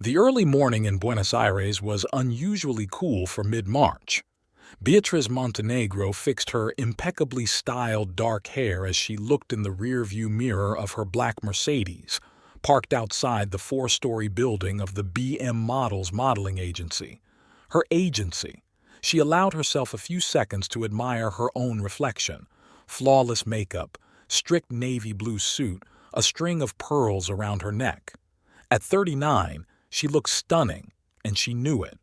The early morning in Buenos Aires was unusually cool for mid-March. Beatriz Montenegro fixed her impeccably styled dark hair as she looked in the rear-view mirror of her black Mercedes, parked outside the four-story building of the BM Models modeling agency. Her agency. She allowed herself a few seconds to admire her own reflection. Flawless makeup, strict navy blue suit, a string of pearls around her neck. At 39, she looked stunning, and she knew it.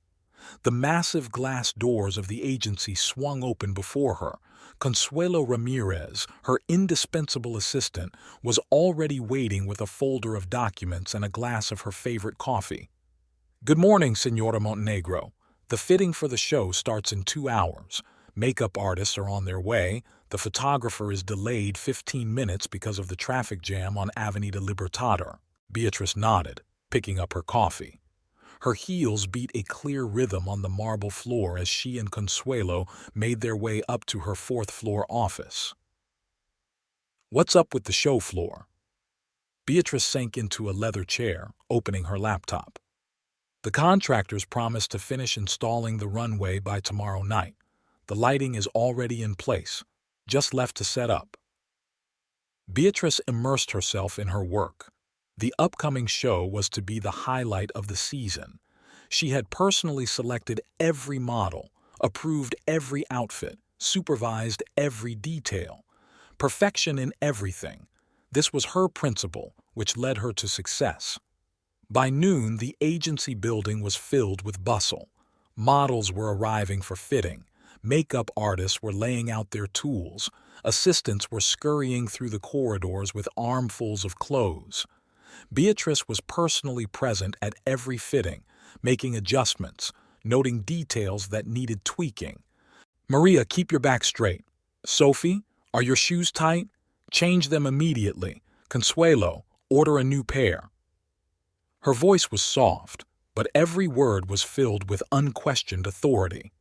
The massive glass doors of the agency swung open before her. Consuelo Ramirez, her indispensable assistant, was already waiting with a folder of documents and a glass of her favorite coffee. "Good morning, Senora Montenegro. The fitting for the show starts in 2 hours. Makeup artists are on their way. The photographer is delayed 15 minutes because of the traffic jam on Avenida Libertador." Beatrice nodded, picking up her coffee. Her heels beat a clear rhythm on the marble floor as she and Consuelo made their way up to her fourth-floor office. "What's up with the show floor?" Beatrice sank into a leather chair, opening her laptop. "The contractors promised to finish installing the runway by tomorrow night. The lighting is already in place, just left to set up." Beatrice immersed herself in her work. The upcoming show was to be the highlight of the season. She had personally selected every model, approved every outfit, supervised every detail. Perfection in everything. This was her principle, which led her to success. By noon, the agency building was filled with bustle. Models were arriving for fitting. Makeup artists were laying out their tools. Assistants were scurrying through the corridors with armfuls of clothes. Beatrice was personally present at every fitting, making adjustments, noting details that needed tweaking. "Maria, keep your back straight. Sophie, are your shoes tight? Change them immediately. Consuelo, order a new pair." Her voice was soft, but every word was filled with unquestioned authority.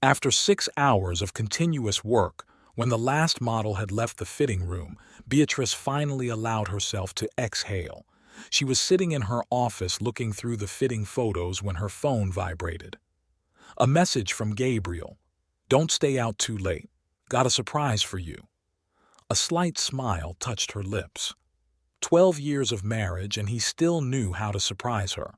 After 6 hours of continuous work, when the last model had left the fitting room, Beatrice finally allowed herself to exhale. She was sitting in her office looking through the fitting photos when her phone vibrated. A message from Gabriel. "Don't stay out too late. Got a surprise for you." A slight smile touched her lips. 12 years of marriage, and he still knew how to surprise her.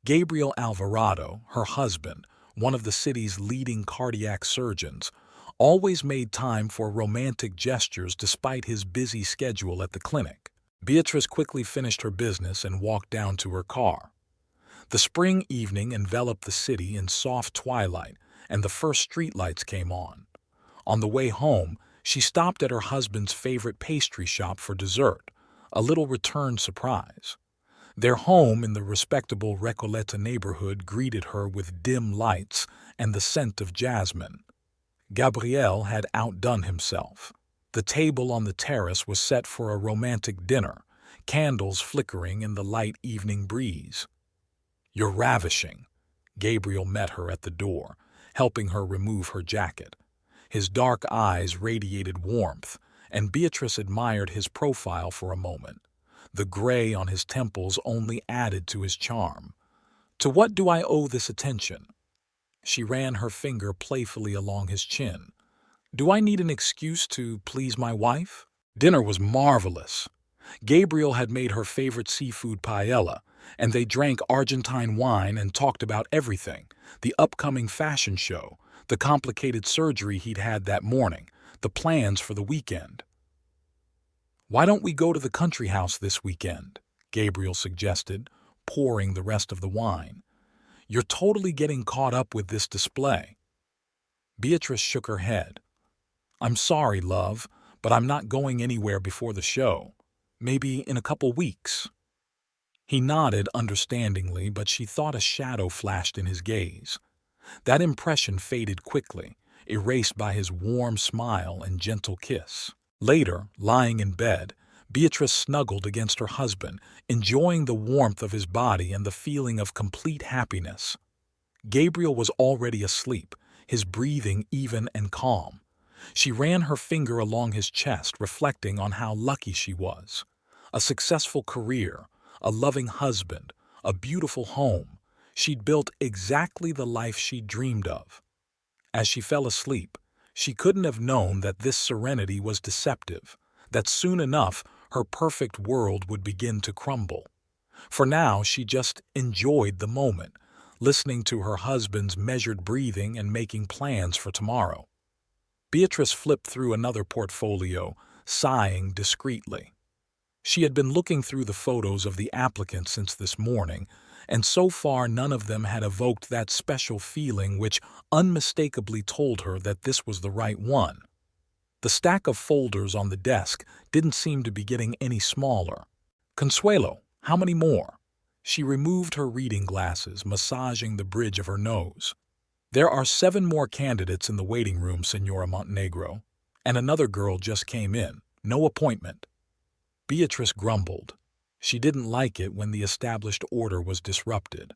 Gabriel Alvarado, her husband, one of the city's leading cardiac surgeons, always made time for romantic gestures despite his busy schedule at the clinic. Beatrice quickly finished her business and walked down to her car. The spring evening enveloped the city in soft twilight, and the first streetlights came on. On the way home, she stopped at her husband's favorite pastry shop for dessert, a little return surprise. Their home in the respectable Recoleta neighborhood greeted her with dim lights and the scent of jasmine. Gabriel had outdone himself. The table on the terrace was set for a romantic dinner, candles flickering in the light evening breeze. "You're ravishing." Gabriel met her at the door, helping her remove her jacket. His dark eyes radiated warmth, and Beatrice admired his profile for a moment. The gray on his temples only added to his charm. "To what do I owe this attention?" She ran her finger playfully along his chin. "Do I need an excuse to please my wife?" Dinner was marvelous. Gabriel had made her favorite seafood paella, and they drank Argentine wine and talked about everything: the upcoming fashion show, the complicated surgery he'd had that morning, the plans for the weekend. "Why don't we go to the country house this weekend?" Gabriel suggested, pouring the rest of the wine. "You're totally getting caught up with this display." Beatrice shook her head. "I'm sorry, love, but I'm not going anywhere before the show. Maybe in a couple weeks." He nodded understandingly, but she thought a shadow flashed in his gaze. That impression faded quickly, erased by his warm smile and gentle kiss. Later, lying in bed, Beatrice snuggled against her husband, enjoying the warmth of his body and the feeling of complete happiness. Gabriel was already asleep, his breathing even and calm. She ran her finger along his chest, reflecting on how lucky she was. A successful career, a loving husband, a beautiful home. She'd built exactly the life she'd dreamed of. As she fell asleep, she couldn't have known that this serenity was deceptive, that soon enough her perfect world would begin to crumble. For now, she just enjoyed the moment, listening to her husband's measured breathing and making plans for tomorrow. Beatrice flipped through another portfolio, sighing discreetly. She had been looking through the photos of the applicants since this morning, and so far none of them had evoked that special feeling which unmistakably told her that this was the right one. The stack of folders on the desk didn't seem to be getting any smaller. Consuelo, how many more? She removed her reading glasses, massaging the bridge of her nose. There are 7 more candidates in the waiting room, Senora Montenegro, and another girl just came in. No appointment. Beatrice grumbled. She didn't like it when the established order was disrupted.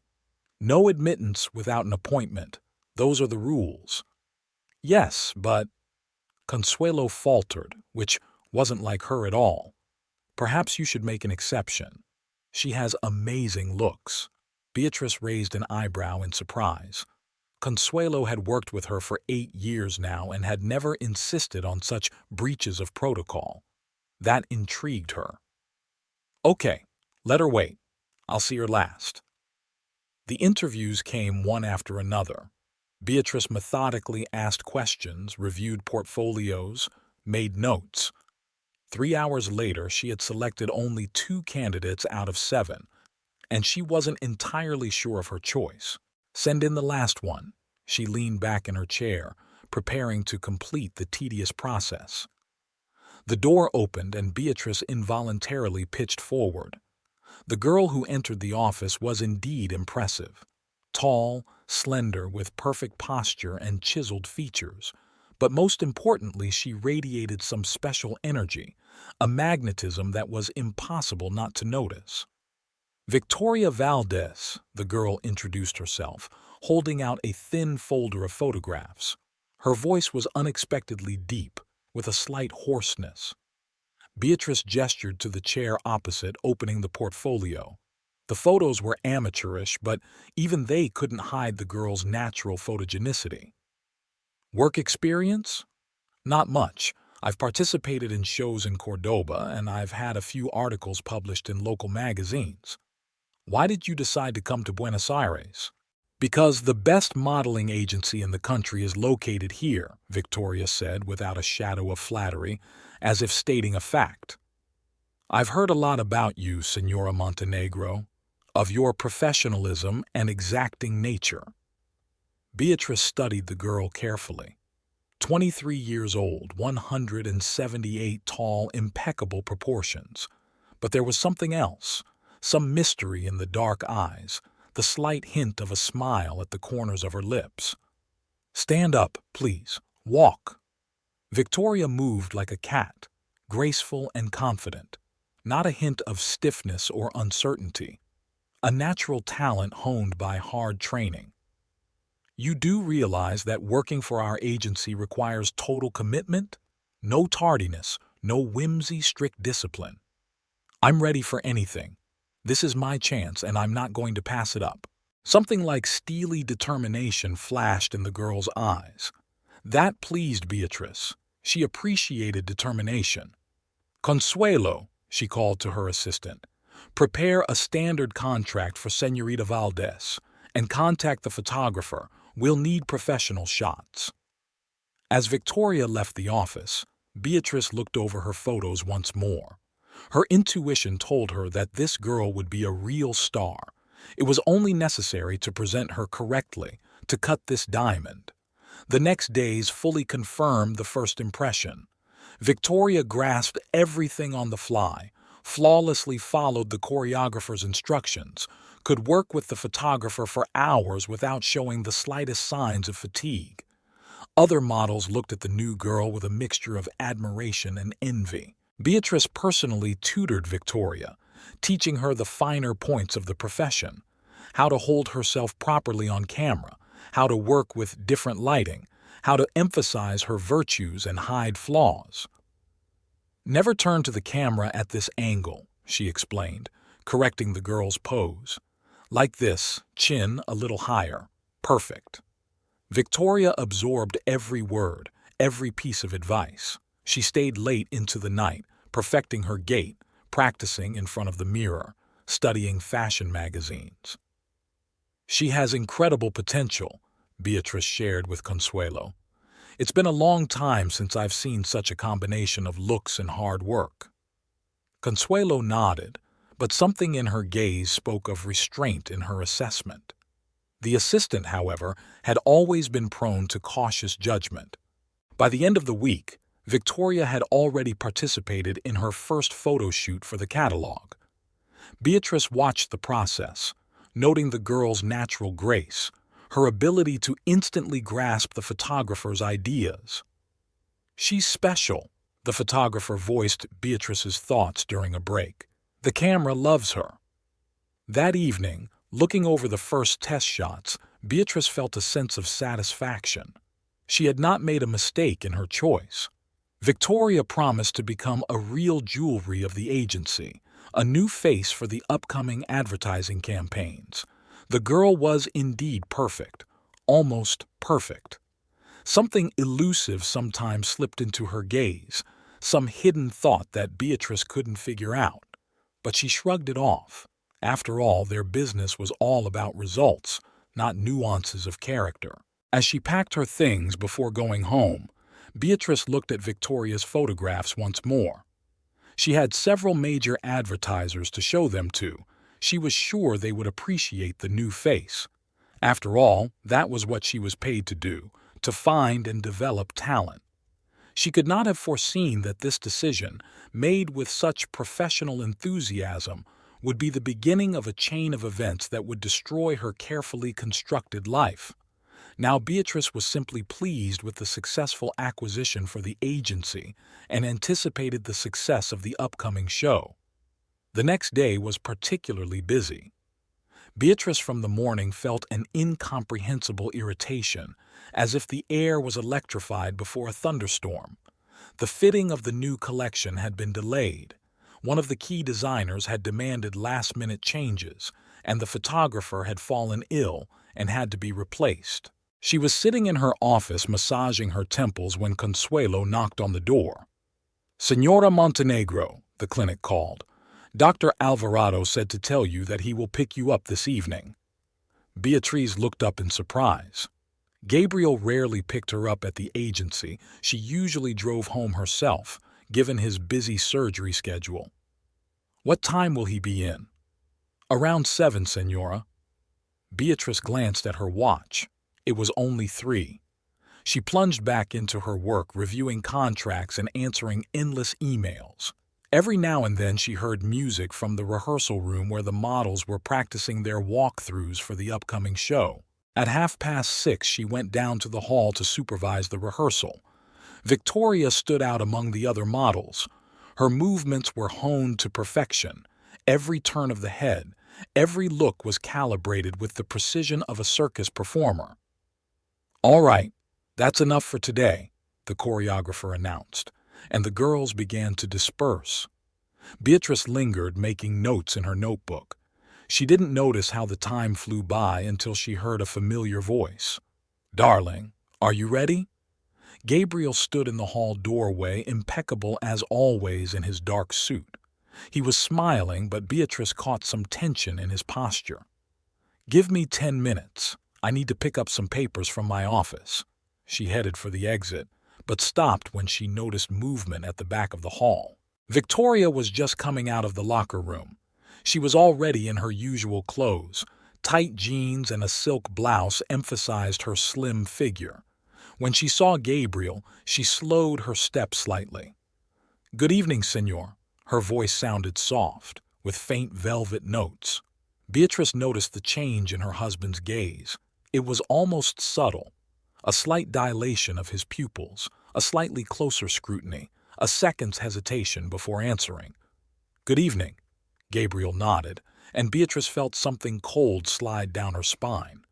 No admittance without an appointment. Those are the rules. Yes, but... Consuelo faltered, which wasn't like her at all. Perhaps you should make an exception. She has amazing looks. Beatrice raised an eyebrow in surprise. Consuelo had worked with her for 8 years now and had never insisted on such breaches of protocol. That intrigued her. Okay, let her wait. I'll see her last. The interviews came one after another. Beatrice methodically asked questions, reviewed portfolios, made notes. 3 hours later, she had selected only 2 candidates out of 7, and she wasn't entirely sure of her choice. Send in the last one. She leaned back in her chair, preparing to complete the tedious process. The door opened and Beatrice involuntarily pitched forward. The girl who entered the office was indeed impressive. Tall, slender, with perfect posture and chiseled features. But most importantly, she radiated some special energy, a magnetism that was impossible not to notice. Victoria Valdez, the girl introduced herself, holding out a thin folder of photographs. Her voice was unexpectedly deep, with a slight hoarseness. Beatrice gestured to the chair opposite, opening the portfolio. The photos were amateurish, but even they couldn't hide the girl's natural photogenicity. Work experience? Not much. I've participated in shows in Cordoba, and I've had a few articles published in local magazines. Why did you decide to come to Buenos Aires? Because the best modeling agency in the country is located here, Victoria said without a shadow of flattery, as if stating a fact. I've heard a lot about you, Senora Montenegro, of your professionalism and exacting nature. Beatrice studied the girl carefully. 23 years old, 178 tall, impeccable proportions. But there was something else, some mystery in the dark eyes, the slight hint of a smile at the corners of her lips. Stand up, please. Walk. Victoria moved like a cat, graceful and confident, not a hint of stiffness or uncertainty, a natural talent honed by hard training. You do realize that working for our agency requires total commitment? No tardiness, no whimsy, strict discipline. I'm ready for anything. This is my chance, and I'm not going to pass it up. Something like steely determination flashed in the girl's eyes. That pleased Beatrice. She appreciated determination. Consuelo, she called to her assistant, prepare a standard contract for Señorita Valdez and contact the photographer. We'll need professional shots. As Victoria left the office, Beatrice looked over her photos once more. Her intuition told her that this girl would be a real star. It was only necessary to present her correctly, to cut this diamond. The next days fully confirmed the first impression. Victoria grasped everything on the fly, flawlessly followed the choreographer's instructions, could work with the photographer for hours without showing the slightest signs of fatigue. Other models looked at the new girl with a mixture of admiration and envy. Beatrice personally tutored Victoria, teaching her the finer points of the profession, how to hold herself properly on camera, how to work with different lighting, how to emphasize her virtues and hide flaws. Never turn to the camera at this angle, she explained, correcting the girl's pose. Like this, chin a little higher. Perfect. Victoria absorbed every word, every piece of advice. She stayed late into the night, perfecting her gait, practicing in front of the mirror, studying fashion magazines. She has incredible potential, Beatrice shared with Consuelo. It's been a long time since I've seen such a combination of looks and hard work. Consuelo nodded, but something in her gaze spoke of restraint in her assessment. The assistant, however, had always been prone to cautious judgment. By the end of the week, Victoria had already participated in her first photo shoot for the catalog. Beatrice watched the process, noting the girl's natural grace, her ability to instantly grasp the photographer's ideas. "She's special," the photographer voiced Beatrice's thoughts during a break. "The camera loves her." That evening, looking over the first test shots, Beatrice felt a sense of satisfaction. She had not made a mistake in her choice. Victoria promised to become a real jewelry of the agency, a new face for the upcoming advertising campaigns. The girl was indeed perfect, almost perfect. Something elusive sometimes slipped into her gaze, some hidden thought that Beatrice couldn't figure out. But she shrugged it off. After all, their business was all about results, not nuances of character. As she packed her things before going home, Beatrice looked at Victoria's photographs once more. She had several major advertisers to show them to. She was sure they would appreciate the new face. After all, that was what she was paid to do, to find and develop talent. She could not have foreseen that this decision, made with such professional enthusiasm, would be the beginning of a chain of events that would destroy her carefully constructed life. Now Beatrice was simply pleased with the successful acquisition for the agency and anticipated the success of the upcoming show. The next day was particularly busy. Beatrice from the morning felt an incomprehensible irritation, as if the air was electrified before a thunderstorm. The fitting of the new collection had been delayed. One of the key designers had demanded last-minute changes, and the photographer had fallen ill and had to be replaced. She was sitting in her office massaging her temples when Consuelo knocked on the door. "Señora Montenegro," the clinic called. "Dr. Alvarado said to tell you that he will pick you up this evening." Beatrice looked up in surprise. Gabriel rarely picked her up at the agency. She usually drove home herself, given his busy surgery schedule. "What time will he be in?" "Around 7, Señora." Beatrice glanced at her watch. It was only 3. She plunged back into her work, reviewing contracts and answering endless emails. Every now and then she heard music from the rehearsal room where the models were practicing their walkthroughs for the upcoming show. At 6:30 she went down to the hall to supervise the rehearsal. Victoria stood out among the other models. Her movements were honed to perfection. Every turn of the head, every look was calibrated with the precision of a circus performer. "All right, that's enough for today," the choreographer announced, and the girls began to disperse. Beatrice lingered, making notes in her notebook. She didn't notice how the time flew by until she heard a familiar voice. "Darling, are you ready?" Gabriel stood in the hall doorway, impeccable as always in his dark suit. He was smiling, but Beatrice caught some tension in his posture. "Give me 10 minutes. I need to pick up some papers from my office." She headed for the exit, but stopped when she noticed movement at the back of the hall. Victoria was just coming out of the locker room. She was already in her usual clothes. Tight jeans and a silk blouse emphasized her slim figure. When she saw Gabriel, she slowed her step slightly. "Good evening, Señor." Her voice sounded soft, with faint velvet notes. Beatrice noticed the change in her husband's gaze. It was almost subtle. A slight dilation of his pupils, a slightly closer scrutiny, a second's hesitation before answering. "Good evening." Gabriel nodded, and Beatrice felt something cold slide down her spine.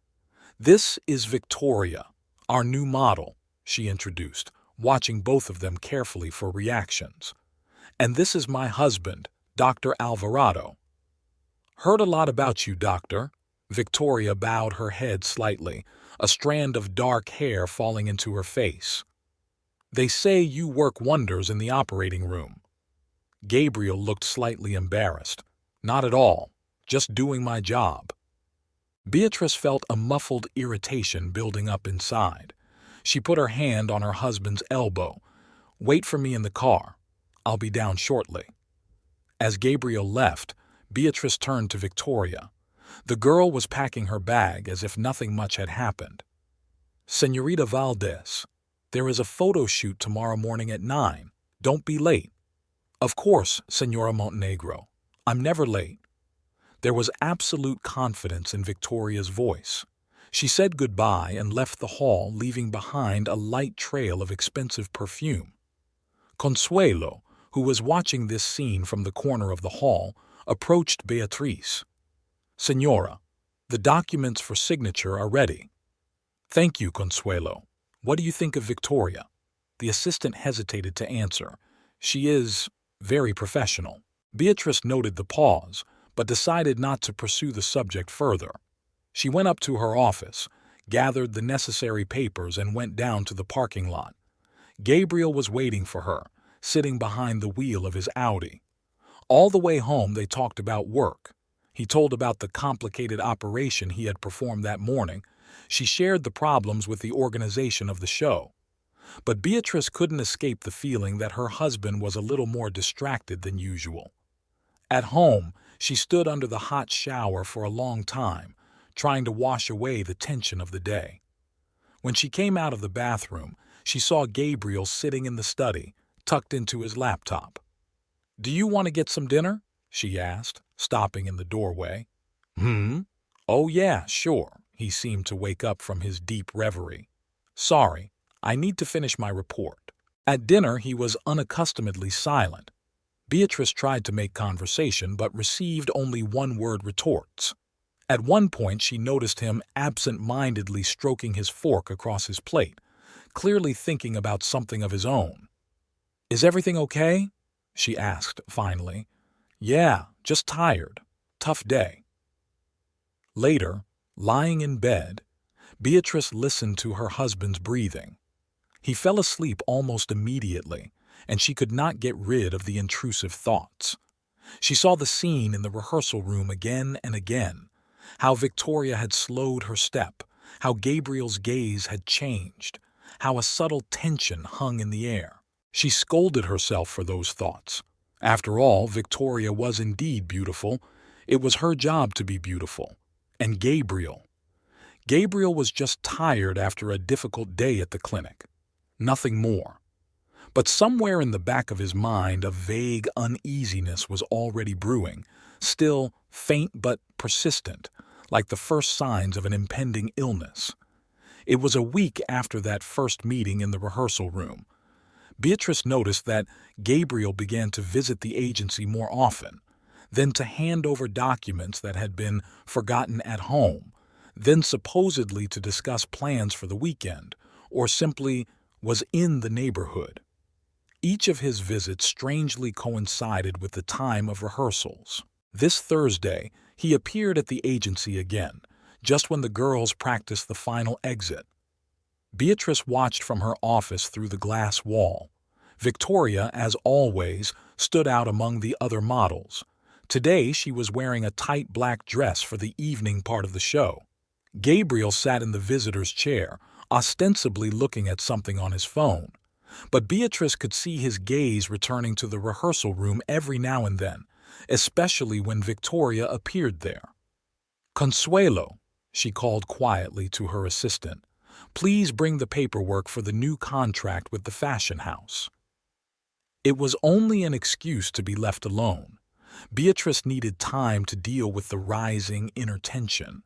"This is Victoria, our new model," she introduced, watching both of them carefully for reactions. "And this is my husband, Dr. Alvarado." "Heard a lot about you, doctor," Victoria bowed her head slightly, a strand of dark hair falling into her face. "They say you work wonders in the operating room." Gabriel looked slightly embarrassed. "Not at all. Just doing my job." Beatrice felt a muffled irritation building up inside. She put her hand on her husband's elbow. "Wait for me in the car. I'll be down shortly." As Gabriel left, Beatrice turned to Victoria. The girl was packing her bag as if nothing much had happened. "Señorita Valdez, there is a photo shoot tomorrow morning at 9. Don't be late." "Of course, Señora Montenegro. I'm never late." There was absolute confidence in Victoria's voice. She said goodbye and left the hall, leaving behind a light trail of expensive perfume. Consuelo, who was watching this scene from the corner of the hall, approached Beatrice. "Señora, the documents for signature are ready." "Thank you, Consuelo. What do you think of Victoria?" The assistant hesitated to answer. "She is very professional." Beatrice noted the pause, but decided not to pursue the subject further. She went up to her office, gathered the necessary papers, and went down to the parking lot. Gabriel was waiting for her, sitting behind the wheel of his Audi. All the way home they talked about work. He told about the complicated operation he had performed that morning. She shared the problems with the organization of the show. But Beatrice couldn't escape the feeling that her husband was a little more distracted than usual. At home, she stood under the hot shower for a long time, trying to wash away the tension of the day. When she came out of the bathroom, she saw Gabriel sitting in the study, tucked into his laptop. "Do you want to get some dinner?" she asked, stopping in the doorway. "Oh yeah, sure." He seemed to wake up from his deep reverie. "Sorry, I need to finish my report." At dinner, he was unaccustomedly silent. Beatrice tried to make conversation but received only one-word retorts. At one point, she noticed him absent-mindedly stroking his fork across his plate, clearly thinking about something of his own. "Is everything okay?" she asked finally. "Yeah, just tired. Tough day." Later, lying in bed, Beatrice listened to her husband's breathing. He fell asleep almost immediately, and she could not get rid of the intrusive thoughts. She saw the scene in the rehearsal room again and again, how Victoria had slowed her step, how Gabriel's gaze had changed, how a subtle tension hung in the air. She scolded herself for those thoughts. After all, Victoria was indeed beautiful. It was her job to be beautiful. And Gabriel was just tired after a difficult day at the clinic. Nothing more. But somewhere in the back of his mind, a vague uneasiness was already brewing, still faint but persistent, like the first signs of an impending illness. It was a week after that first meeting in the rehearsal room. Beatrice noticed that Gabriel began to visit the agency more often, then to hand over documents that had been forgotten at home, then supposedly to discuss plans for the weekend, or simply was in the neighborhood. Each of his visits strangely coincided with the time of rehearsals. This Thursday, he appeared at the agency again, just when the girls practiced the final exit. Beatrice watched from her office through the glass wall. Victoria, as always, stood out among the other models. Today she was wearing a tight black dress for the evening part of the show. Gabriel sat in the visitor's chair, ostensibly looking at something on his phone. But Beatrice could see his gaze returning to the rehearsal room every now and then, especially when Victoria appeared there. "Consuelo," she called quietly to her assistant, "please bring the paperwork for the new contract with the fashion house." It was only an excuse to be left alone. Beatrice needed time to deal with the rising inner tension.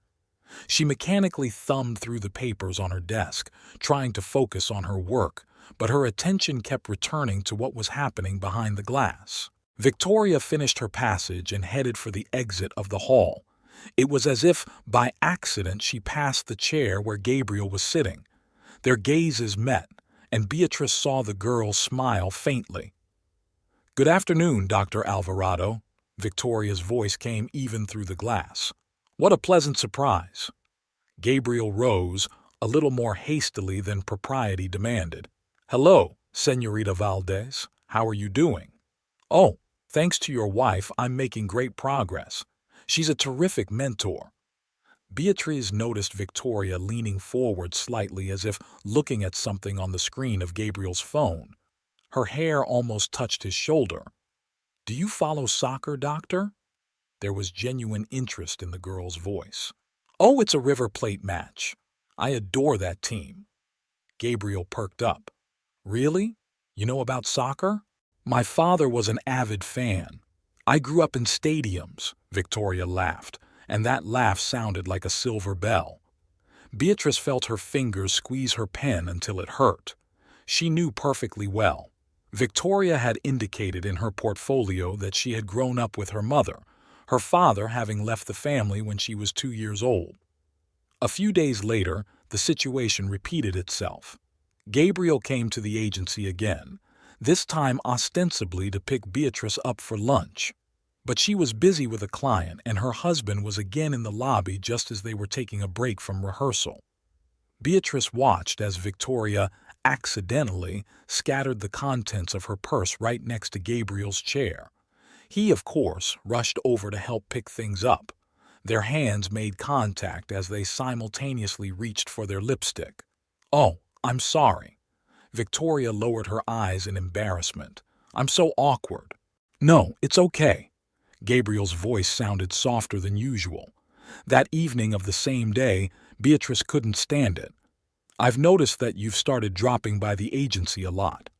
She mechanically thumbed through the papers on her desk, trying to focus on her work, but her attention kept returning to what was happening behind the glass. Victoria finished her passage and headed for the exit of the hall. It was as if, by accident, she passed the chair where Gabriel was sitting. Their gazes met, and Beatrice saw the girl smile faintly. "Good afternoon, Dr. Alvarado." Victoria's voice came even through the glass. What a pleasant surprise. Gabriel rose, a little more hastily than propriety demanded. Hello, Señorita Valdez. How are you doing? Oh, thanks to your wife, I'm making great progress. She's a terrific mentor. Beatrice noticed Victoria leaning forward slightly as if looking at something on the screen of Gabriel's phone. Her hair almost touched his shoulder. Do you follow soccer, Doctor? There was genuine interest in the girl's voice. Oh, it's a River Plate match. I adore that team. Gabriel perked up. Really? You know about soccer? My father was an avid fan. I grew up in stadiums, Victoria laughed, and that laugh sounded like a silver bell. Beatrice felt her fingers squeeze her pen until it hurt. She knew perfectly well. Victoria had indicated in her portfolio that she had grown up with her mother, her father having left the family when she was 2 years old. A few days later, the situation repeated itself. Gabriel came to the agency again, this time ostensibly to pick Beatrice up for lunch. But she was busy with a client and her husband was again in the lobby just as they were taking a break from rehearsal. Beatrice watched as Victoria accidentally scattered the contents of her purse right next to Gabriel's chair. He, of course, rushed over to help pick things up. Their hands made contact as they simultaneously reached for their lipstick. Oh, I'm sorry. Victoria lowered her eyes in embarrassment. I'm so awkward. No, it's okay. Gabriel's voice sounded softer than usual. That evening of the same day, Beatrice couldn't stand it. I've noticed that you've started dropping by the agency a lot.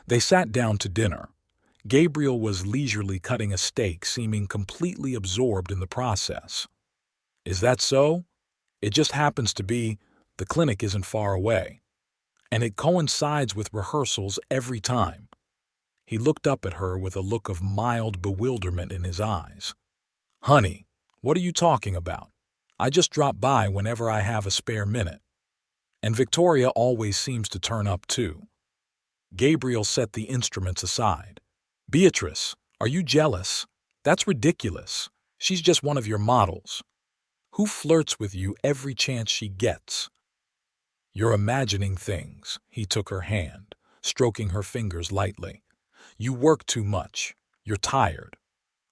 They sat down to dinner. Gabriel was leisurely cutting a steak, seeming completely absorbed in the process. Is that so? It just happens to be the clinic isn't far away. And it coincides with rehearsals every time. He looked up at her with a look of mild bewilderment in his eyes. Honey, what are you talking about? I just drop by whenever I have a spare minute. And Victoria always seems to turn up too. Gabriel set the instruments aside. Beatrice, are you jealous? That's ridiculous. She's just one of your models. Who flirts with you every chance she gets? You're imagining things. He took her hand, stroking her fingers lightly. You work too much. You're tired.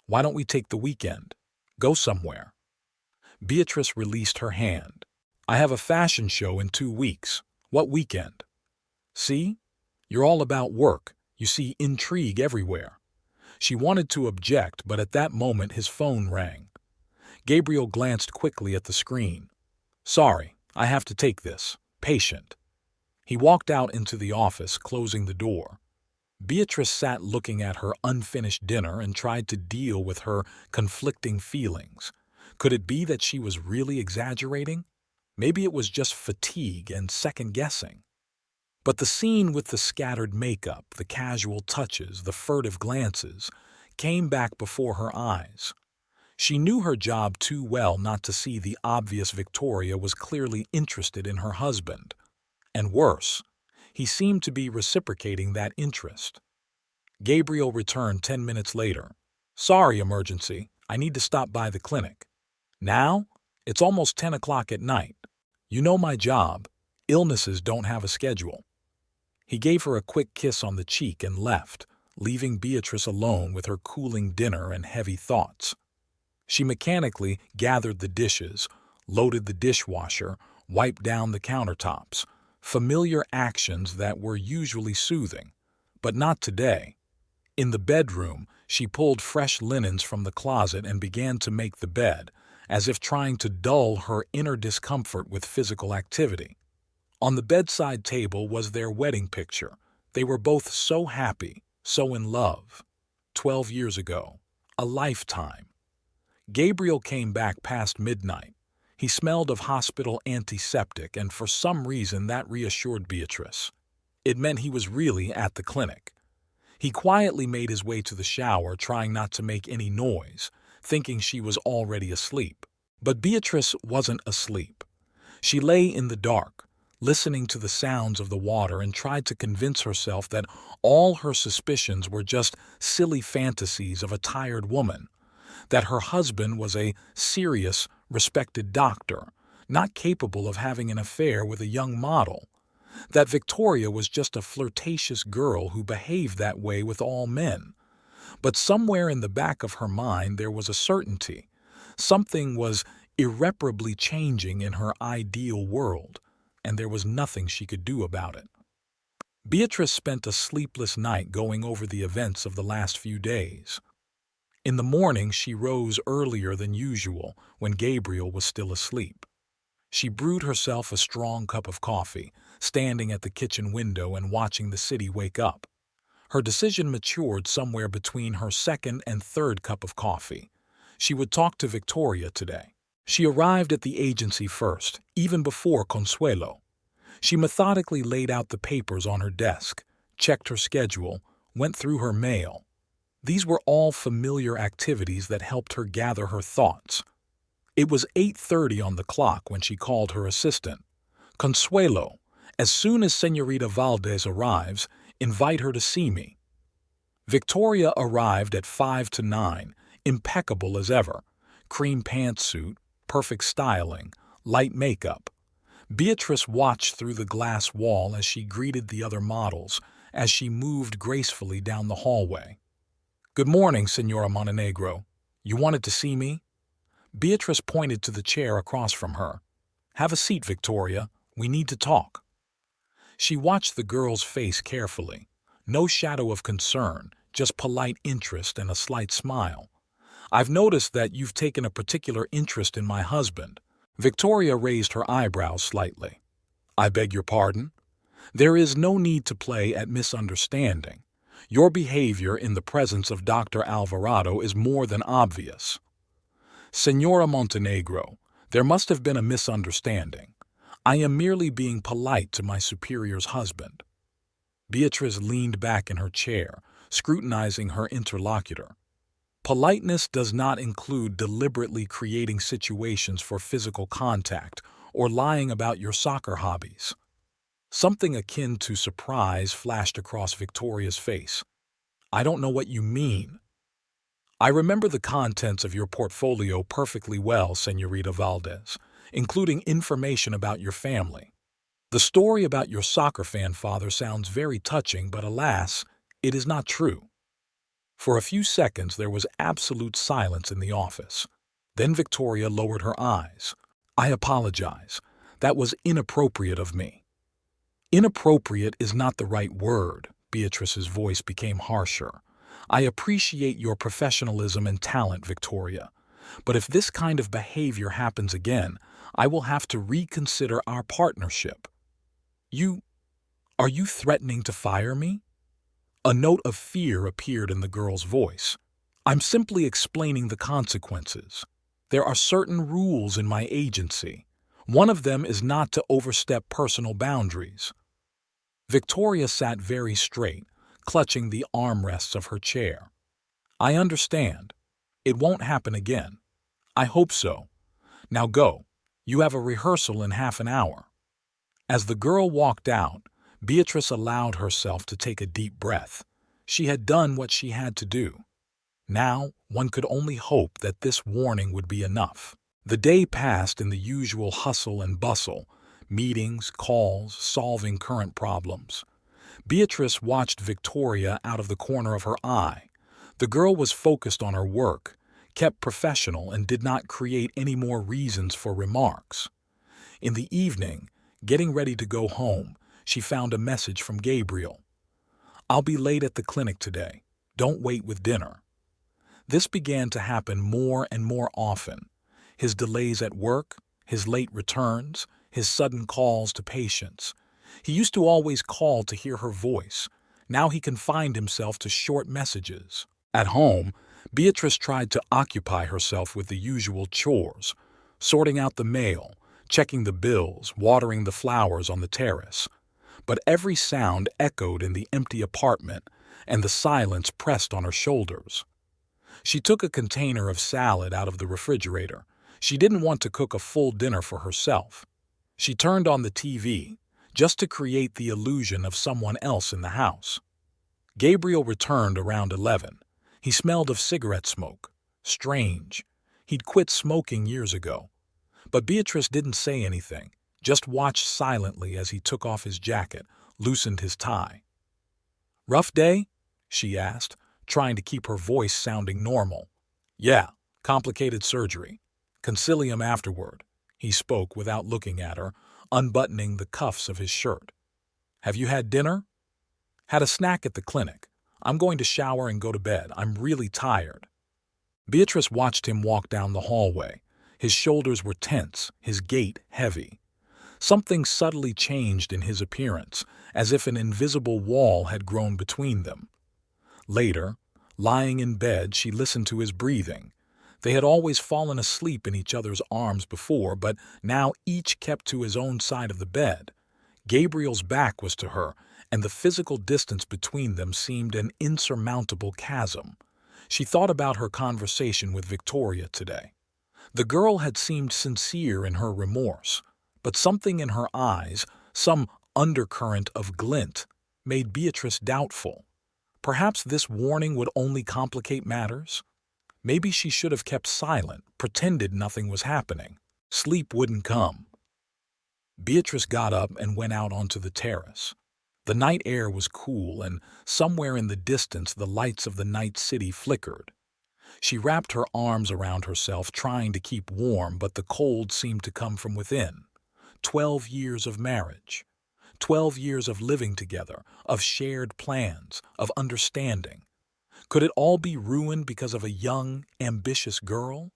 Why don't we take the weekend? Go somewhere. Beatrice released her hand. I have a fashion show in 2 weeks. What weekend? See? You're all about work. You see intrigue everywhere. She wanted to object, but at that moment his phone rang. Gabriel glanced quickly at the screen. Sorry, I have to take this. Patient. He walked out into the office, closing the door. Beatrice sat looking at her unfinished dinner and tried to deal with her conflicting feelings. Could it be that she was really exaggerating? Maybe it was just fatigue and second-guessing. But the scene with the scattered makeup, the casual touches, the furtive glances, came back before her eyes. She knew her job too well not to see the obvious Victoria was clearly interested in her husband. And worse, he seemed to be reciprocating that interest. Gabriel returned 10 minutes later. Sorry, emergency. I need to stop by the clinic. Now? It's almost 10 o'clock at night. You know my job. Illnesses don't have a schedule. He gave her a quick kiss on the cheek and left, leaving Beatrice alone with her cooling dinner and heavy thoughts. She mechanically gathered the dishes, loaded the dishwasher, wiped down the countertops, familiar actions that were usually soothing, but not today. In the bedroom, she pulled fresh linens from the closet and began to make the bed, as if trying to dull her inner discomfort with physical activity. On the bedside table was their wedding picture. They were both so happy, so in love. 12 years ago. A lifetime. Gabriel came back past midnight. He smelled of hospital antiseptic, and for some reason that reassured Beatrice. It meant he was really at the clinic. He quietly made his way to the shower, trying not to make any noise, thinking she was already asleep. But Beatrice wasn't asleep. She lay in the dark, listening to the sounds of the water, and tried to convince herself that all her suspicions were just silly fantasies of a tired woman. that her husband was a serious, respected doctor, not capable of having an affair with a young model, that Victoria was just a flirtatious girl who behaved that way with all men. But somewhere in the back of her mind there was a certainty. Something was irreparably changing in her ideal world, and there was nothing she could do about it. Beatrice spent a sleepless night going over the events of the last few days. In the morning she rose earlier than usual when Gabriel was still asleep. She brewed herself a strong cup of coffee, standing at the kitchen window and watching the city wake up. Her decision matured somewhere between her second and third cup of coffee. She would talk to Victoria today. She arrived at the agency first, even before Consuelo. She methodically laid out the papers on her desk, checked her schedule, went through her mail. These were all familiar activities that helped her gather her thoughts. It was 8:30 on the clock when she called her assistant. "Consuelo, as soon as Señorita Valdez arrives, invite her to see me." Victoria arrived at 5 to 9, impeccable as ever. Cream pantsuit, perfect styling, light makeup. Beatrice watched through the glass wall as she greeted the other models, as she moved gracefully down the hallway. "Good morning, Senora Montenegro. You wanted to see me?" Beatrice pointed to the chair across from her. "Have a seat, Victoria. We need to talk." She watched the girl's face carefully. No shadow of concern, just polite interest and a slight smile. "I've noticed that you've taken a particular interest in my husband." Victoria raised her eyebrows slightly. "I beg your pardon?" "There is no need to play at misunderstanding. Your behavior in the presence of Dr. Alvarado is more than obvious." "Senora Montenegro, there must have been a misunderstanding. I am merely being polite to my superior's husband." Beatrice leaned back in her chair, scrutinizing her interlocutor. "Politeness does not include deliberately creating situations for physical contact or lying about your soccer hobbies." Something akin to surprise flashed across Victoria's face. "I don't know what you mean." "I remember the contents of your portfolio perfectly well, Señorita Valdez, including information about your family. The story about your soccer fan father sounds very touching, but alas, it is not true." For a few seconds there was absolute silence in the office. Then Victoria lowered her eyes. "I apologize. That was inappropriate of me." "Inappropriate is not the right word." Beatrice's voice became harsher. "I appreciate your professionalism and talent, Victoria. But if this kind of behavior happens again, I will have to reconsider our partnership." Are you threatening to fire me?" A note of fear appeared in the girl's voice. "I'm simply explaining the consequences. There are certain rules in my agency. One of them is not to overstep personal boundaries." Victoria sat very straight, clutching the armrests of her chair. "I understand. It won't happen again. I hope so. Now go. You have a rehearsal in half an hour." As the girl walked out, Beatrice allowed herself to take a deep breath. She had done what she had to do. Now, one could only hope that this warning would be enough. The day passed in the usual hustle and bustle, meetings, calls, solving current problems. Beatrice watched Victoria out of the corner of her eye. The girl was focused on her work, kept professional, and did not create any more reasons for remarks. In the evening, getting ready to go home, she found a message from Gabriel. "I'll be late at the clinic today. Don't wait with dinner." This began to happen more and more often. His delays at work, his late returns, his sudden calls to patients. He used to always call to hear her voice. Now he confined himself to short messages. At home, Beatrice tried to occupy herself with the usual chores, sorting out the mail, checking the bills, watering the flowers on the terrace. But every sound echoed in the empty apartment, and the silence pressed on her shoulders. She took a container of salad out of the refrigerator. She didn't want to cook a full dinner for herself. She turned on the TV, just to create the illusion of someone else in the house. Gabriel returned around 11. He smelled of cigarette smoke, Strange. He'd quit smoking years ago. But Beatrice didn't say anything, just watched silently as he took off his jacket, loosened his tie. "Rough day?" she asked, trying to keep her voice sounding normal. "Yeah, complicated surgery. Concilium afterward," he spoke without looking at her, unbuttoning the cuffs of his shirt. "Have you had dinner?" "Had a snack at the clinic. I'm going to shower and go to bed. I'm really tired." Beatrice watched him walk down the hallway. His shoulders were tense, his gait heavy. Something subtly changed in his appearance, as if an invisible wall had grown between them. Later, lying in bed, she listened to his breathing. They had always fallen asleep in each other's arms before, but now each kept to his own side of the bed. Gabriel's back was to her, and the physical distance between them seemed an insurmountable chasm. She thought about her conversation with Victoria today. The girl had seemed sincere in her remorse, but something in her eyes, some undercurrent of glint, made Beatrice doubtful. Perhaps this warning would only complicate matters? Maybe she should have kept silent, pretended nothing was happening. Sleep wouldn't come. Beatrice got up and went out onto the terrace. The night air was cool, and somewhere in the distance the lights of the night city flickered. She wrapped her arms around herself, trying to keep warm, but the cold seemed to come from within. 12 years of marriage. 12 years of living together, of shared plans, of understanding. Could it all be ruined because of a young, ambitious girl?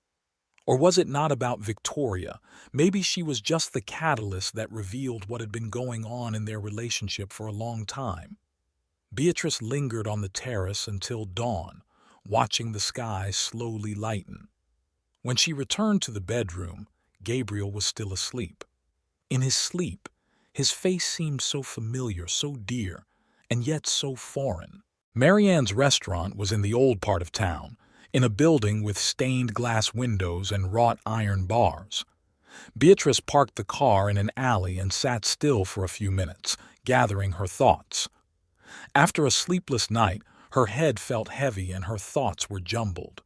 Or was it not about Victoria? Maybe she was just the catalyst that revealed what had been going on in their relationship for a long time. Beatrice lingered on the terrace until dawn, watching the sky slowly lighten. When she returned to the bedroom, Gabriel was still asleep. In his sleep, his face seemed so familiar, so dear, and yet so foreign. Marianne's restaurant was in the old part of town, in a building with stained glass windows and wrought iron bars. Beatrice parked the car in an alley and sat still for a few minutes, gathering her thoughts. After a sleepless night, her head felt heavy and her thoughts were jumbled.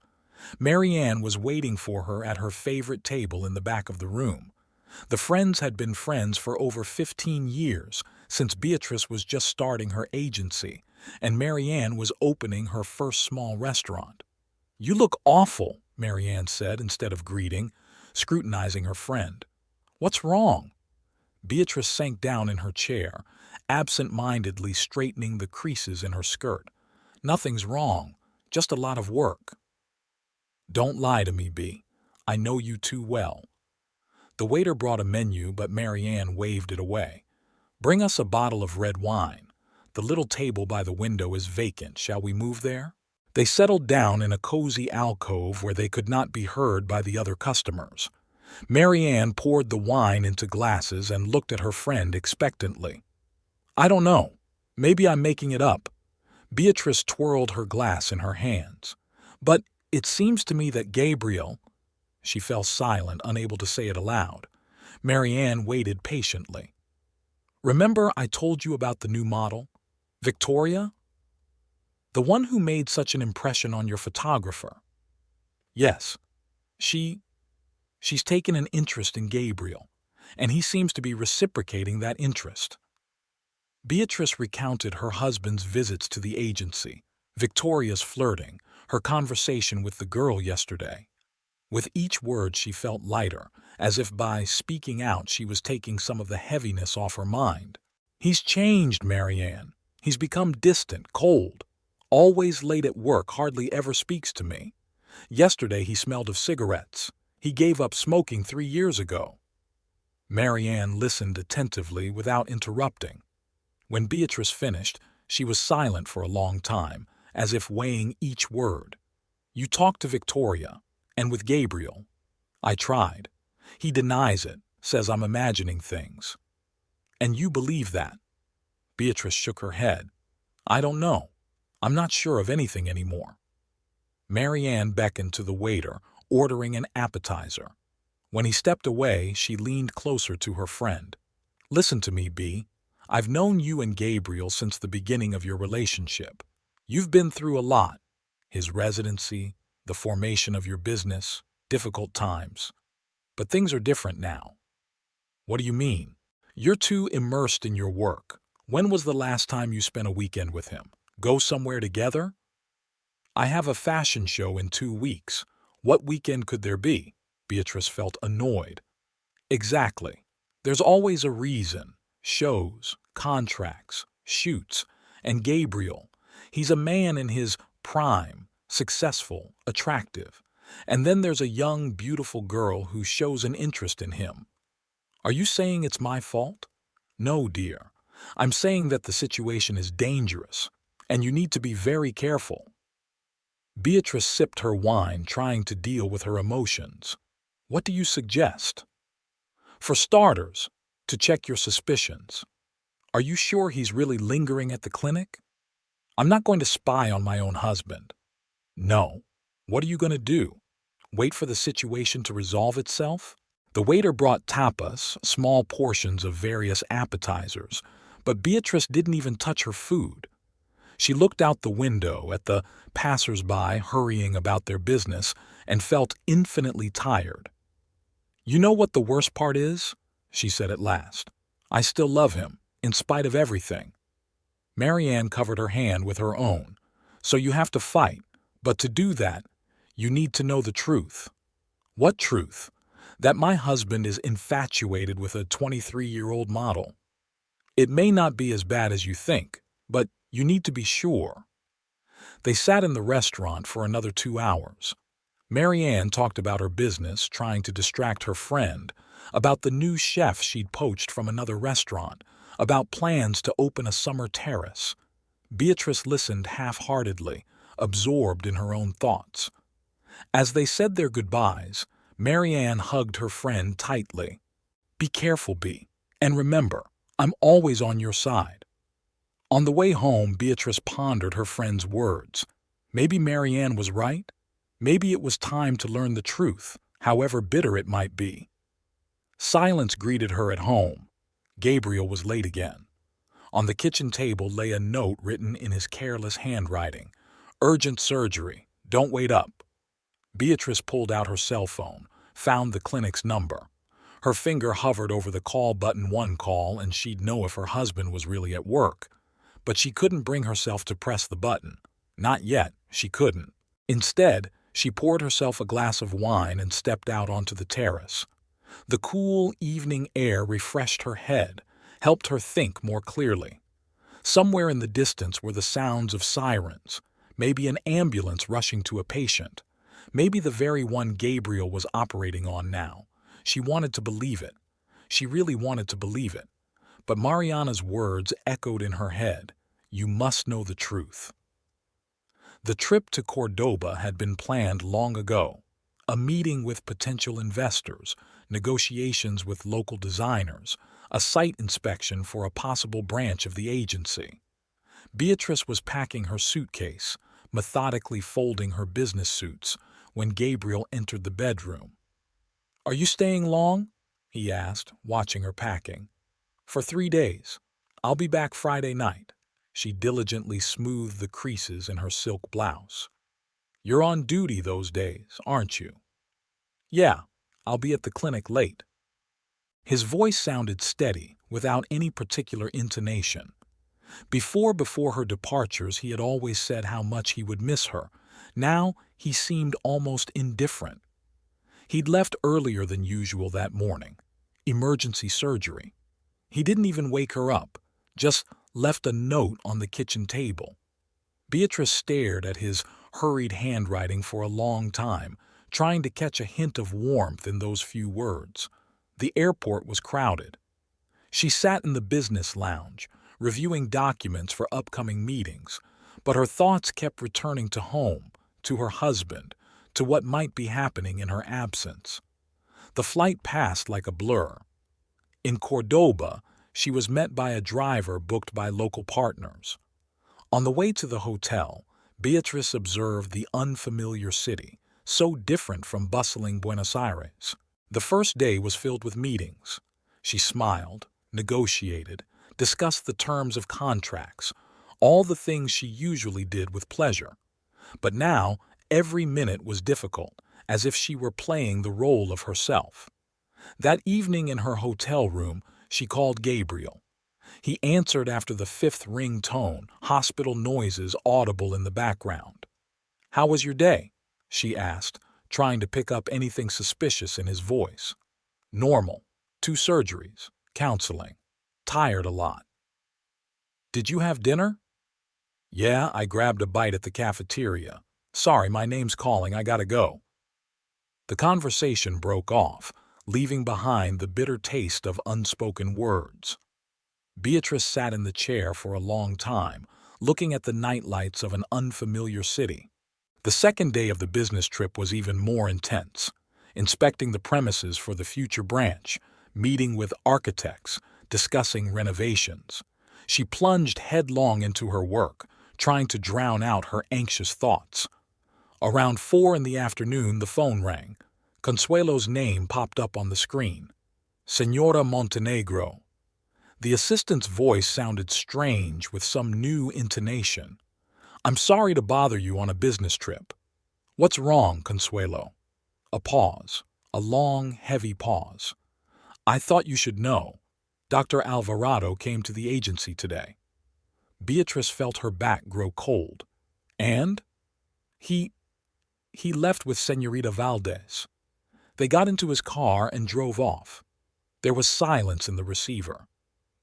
Marianne was waiting for her at her favorite table in the back of the room. The friends had been friends for over 15 years, since Beatrice was just starting her agency, and Marianne was opening her first small restaurant. "You look awful," Marianne said instead of greeting, scrutinizing her friend. "What's wrong?" Beatrice sank down in her chair, absent-mindedly straightening the creases in her skirt. "Nothing's wrong, just a lot of work." "Don't lie to me, Bea. I know you too well." The waiter brought a menu, but Marianne waved it away. "Bring us a bottle of red wine. The little table by the window is vacant. Shall we move there?" They settled down in a cozy alcove where they could not be heard by the other customers. Marianne poured the wine into glasses and looked at her friend expectantly. "I don't know. Maybe I'm making it up." Beatrice twirled her glass in her hands. "But it seems to me that Gabriel—" She fell silent, unable to say it aloud. Marianne waited patiently. "Remember I told you about the new model? Victoria? The one who made such an impression on your photographer." "Yes. She's taken an interest in Gabriel, and he seems to be reciprocating that interest." Beatrice recounted her husband's visits to the agency, Victoria's flirting, her conversation with the girl yesterday. With each word she felt lighter, as if by speaking out she was taking some of the heaviness off her mind. "He's changed, Marianne. He's become distant, cold. Always late at work, hardly ever speaks to me. Yesterday he smelled of cigarettes. He gave up smoking 3 years ago." Marianne listened attentively without interrupting. When Beatrice finished, she was silent for a long time, as if weighing each word. "You talked to Victoria, and with Gabriel." "I tried. He denies it, says I'm imagining things." "And you believe that?" Beatrice shook her head. "I don't know. I'm not sure of anything anymore." Marianne beckoned to the waiter, ordering an appetizer. When he stepped away, she leaned closer to her friend. "Listen to me, Bea. I've known you and Gabriel since the beginning of your relationship. You've been through a lot. His residency, the formation of your business, difficult times. But things are different now. What do you mean? You're too immersed in your work. When was the last time you spent a weekend with him? Go somewhere together? I have a fashion show in 2 weeks. What weekend could there be? Beatrice felt annoyed. Exactly. There's always a reason. Shows, contracts, shoots. And Gabriel, he's a man in his prime, successful, attractive. And then there's a young, beautiful girl who shows an interest in him. Are you saying it's my fault? No, dear. I'm saying that the situation is dangerous, and you need to be very careful. Beatrice sipped her wine, trying to deal with her emotions. What do you suggest? For starters, to check your suspicions. Are you sure he's really lingering at the clinic? I'm not going to spy on my own husband. No. What are you going to do? Wait for the situation to resolve itself? The waiter brought tapas, small portions of various appetizers, but Beatrice didn't even touch her food. She looked out the window at the passers-by hurrying about their business and felt infinitely tired. You know what the worst part is? She said at last. I still love him, in spite of everything. Marianne covered her hand with her own. So you have to fight, but to do that, you need to know the truth. What truth? That my husband is infatuated with a 23-year-old model. It may not be as bad as you think, but you need to be sure. They sat in the restaurant for another 2 hours. Marianne talked about her business, trying to distract her friend, about the new chef she'd poached from another restaurant, about plans to open a summer terrace. Beatrice listened half-heartedly, absorbed in her own thoughts. As they said their goodbyes, Marianne hugged her friend tightly. Be careful, Bea, and remember, I'm always on your side. On the way home, Beatrice pondered her friend's words. Maybe Marianne was right. Maybe it was time to learn the truth, however bitter it might be. Silence greeted her at home. Gabriel was late again. On the kitchen table lay a note written in his careless handwriting. Urgent surgery. Don't wait up. Beatrice pulled out her cell phone, found the clinic's number. Her finger hovered over the call button. One call, and she'd know if her husband was really at work. But she couldn't bring herself to press the button. Not yet, she couldn't. Instead, she poured herself a glass of wine and stepped out onto the terrace. The cool evening air refreshed her head, helped her think more clearly. Somewhere in the distance were the sounds of sirens, maybe an ambulance rushing to a patient, maybe the very one Gabriel was operating on now. She wanted to believe it. She really wanted to believe it. But Mariana's words echoed in her head. You must know the truth. The trip to Cordoba had been planned long ago. A meeting with potential investors, negotiations with local designers, a site inspection for a possible branch of the agency. Beatrice was packing her suitcase, methodically folding her business suits, when Gabriel entered the bedroom. Are you staying long? He asked, watching her packing. For 3 days. I'll be back Friday night. She diligently smoothed the creases in her silk blouse. You're on duty those days, aren't you? Yeah, I'll be at the clinic late. His voice sounded steady, without any particular intonation. Before her departures, he had always said how much he would miss her. Now, he seemed almost indifferent. He'd left earlier than usual that morning. Emergency surgery. He didn't even wake her up, just left a note on the kitchen table. Beatrice stared at his hurried handwriting for a long time, trying to catch a hint of warmth in those few words. The airport was crowded. She sat in the business lounge, reviewing documents for upcoming meetings, but her thoughts kept returning to home, to her husband, to what might be happening in her absence. The flight passed like a blur. In Cordoba, she was met by a driver booked by local partners. On the way to the hotel, Beatrice observed the unfamiliar city, so different from bustling Buenos Aires. The first day was filled with meetings. She smiled, negotiated, discussed the terms of contracts, all the things she usually did with pleasure. But now, Every minute was difficult, as if she were playing the role of herself. That evening in her hotel room, she called Gabriel. He answered after the fifth ring tone, hospital noises audible in the background. "How was your day?" she asked, trying to pick up anything suspicious in his voice. "Normal. 2 surgeries. Counseling. Tired a lot." "Did you have dinner?" "Yeah, I grabbed a bite at the cafeteria. Sorry, my name's calling, I gotta go." The conversation broke off, leaving behind the bitter taste of unspoken words. Beatrice sat in the chair for a long time, looking at the nightlights of an unfamiliar city. The second day of the business trip was even more intense, inspecting the premises for the future branch, meeting with architects, discussing renovations. She plunged headlong into her work, trying to drown out her anxious thoughts. Around 4 in the afternoon, the phone rang. Consuelo's name popped up on the screen. "Senora Montenegro." The assistant's voice sounded strange with some new intonation. "I'm sorry to bother you on a business trip." "What's wrong, Consuelo?" A pause. A long, heavy pause. "I thought you should know. Dr. Alvarado came to the agency today." Beatrice felt her back grow cold. "And?" He left with Señorita Valdez. They got into his car and drove off. There was silence in the receiver.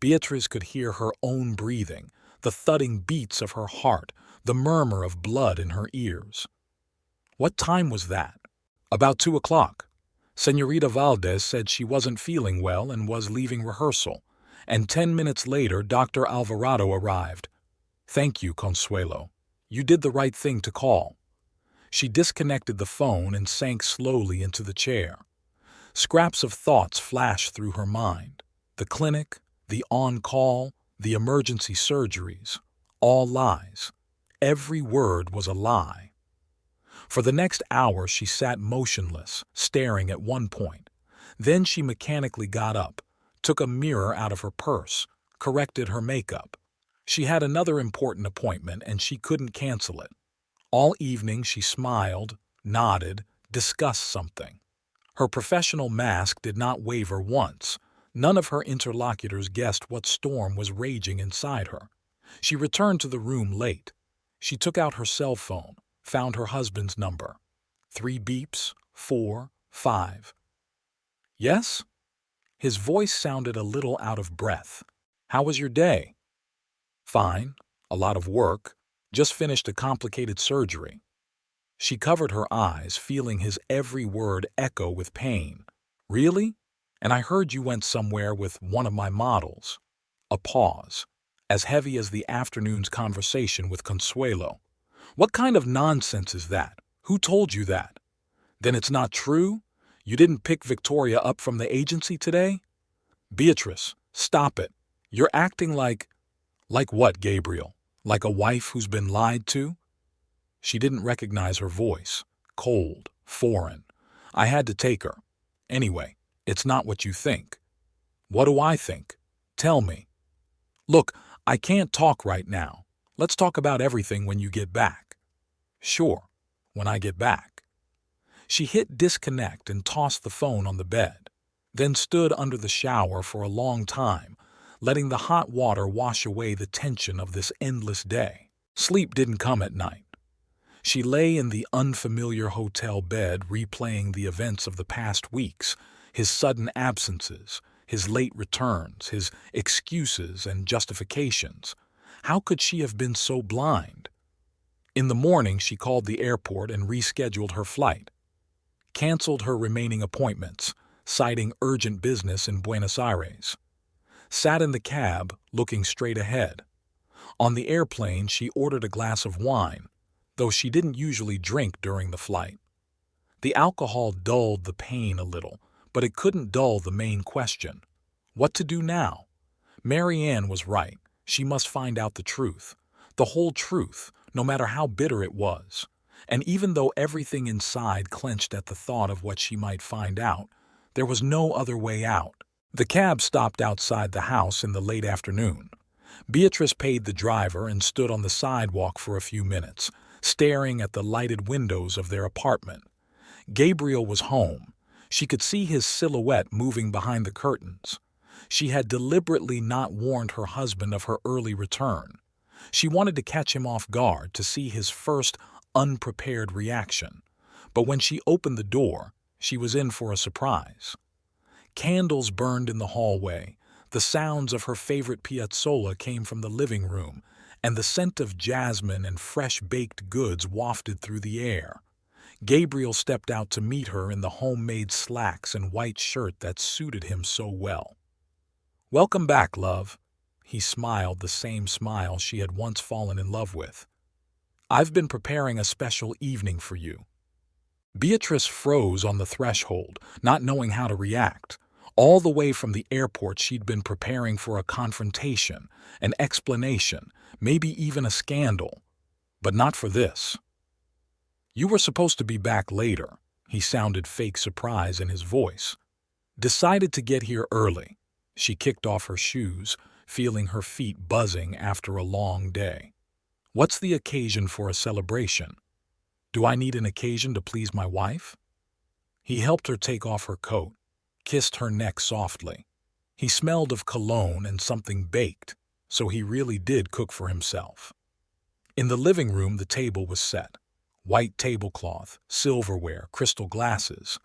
Beatrice could hear her own breathing, the thudding beats of her heart, the murmur of blood in her ears. "What time was that?" "About 2 o'clock. Señorita Valdez said she wasn't feeling well and was leaving rehearsal, and 10 minutes later Dr. Alvarado arrived." "Thank you, Consuelo. You did the right thing to call." She disconnected the phone and sank slowly into the chair. Scraps of thoughts flashed through her mind. The clinic, the on-call, the emergency surgeries, all lies. Every word was a lie. For the next hour she sat motionless, staring at one point. Then she mechanically got up, took a mirror out of her purse, corrected her makeup. She had another important appointment and she couldn't cancel it. All evening she smiled, nodded, discussed something. Her professional mask did not waver once. None of her interlocutors guessed what storm was raging inside her. She returned to the room late. She took out her cell phone, found her husband's number. 3 beeps, 4, 5. "Yes?" His voice sounded a little out of breath. "How was your day?" "Fine. A lot of work. Just finished a complicated surgery." She covered her eyes, feeling his every word echo with pain. "Really? And I heard you went somewhere with one of my models." A pause, as heavy as the afternoon's conversation with Consuelo. "What kind of nonsense is that? Who told you that? Then it's not true? You didn't pick Victoria up from the agency today?" "Beatrice, stop it. You're acting like—" "Like what, Gabriel? Like a wife who's been lied to?" She didn't recognize her voice. Cold, foreign. "I had to take her. Anyway, it's not what you think." "What do I think? Tell me." "Look, I can't talk right now. Let's talk about everything when you get back." "Sure, when I get back." She hit disconnect and tossed the phone on the bed, then stood under the shower for a long time, letting the hot water wash away the tension of this endless day. Sleep didn't come at night. She lay in the unfamiliar hotel bed replaying the events of the past weeks, his sudden absences, his late returns, his excuses and justifications. How could she have been so blind? In the morning she called the airport and rescheduled her flight. Canceled her remaining appointments, citing urgent business in Buenos Aires. Sat in the cab, looking straight ahead. On the airplane she ordered a glass of wine, though she didn't usually drink during the flight. The alcohol dulled the pain a little, but it couldn't dull the main question. What to do now? Marianne was right. She must find out the truth. The whole truth, no matter how bitter it was. And even though everything inside clenched at the thought of what she might find out, there was no other way out. The cab stopped outside the house in the late afternoon. Beatrice paid the driver and stood on the sidewalk for a few minutes, staring at the lighted windows of their apartment. Gabriel was home. She could see his silhouette moving behind the curtains. She had deliberately not warned her husband of her early return. She wanted to catch him off guard to see his first unprepared reaction. But when she opened the door, she was in for a surprise. Candles burned in the hallway. The sounds of her favorite piazzolla came from the living room, and the scent of jasmine and fresh baked goods wafted through the air. Gabriel stepped out to meet her in the homemade slacks and white shirt that suited him so well. "Welcome back, love." He smiled the same smile she had once fallen in love with. "I've been preparing a special evening for you." Beatrice froze on the threshold, not knowing how to react. All the way from the airport she'd been preparing for a confrontation, an explanation, maybe even a scandal. But not for this. "You were supposed to be back later." He sounded fake surprise in his voice. "Decided to get here early." She kicked off her shoes, feeling her feet buzzing after a long day. "What's the occasion for a celebration?" "Do I need an occasion to please my wife?" He helped her take off her coat, kissed her neck softly. He smelled of cologne and something baked, so he really did cook for himself. In the living room, the table was set. White tablecloth, silverware, crystal glasses.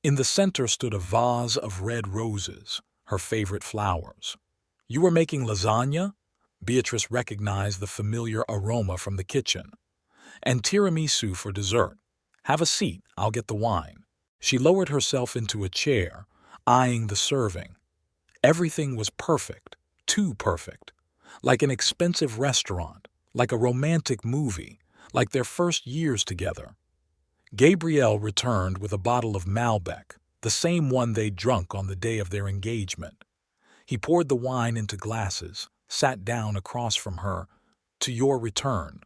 In the center stood a vase of red roses, her favorite flowers. "You were making lasagna?" Beatrice recognized the familiar aroma from the kitchen. "And tiramisu for dessert. Have a seat, I'll get the wine." She lowered herself into a chair, eyeing the serving. Everything was perfect, too perfect. Like an expensive restaurant, like a romantic movie, like their first years together. Gabriel returned with a bottle of Malbec, the same one they'd drunk on the day of their engagement. He poured the wine into glasses, sat down across from her. "To your return."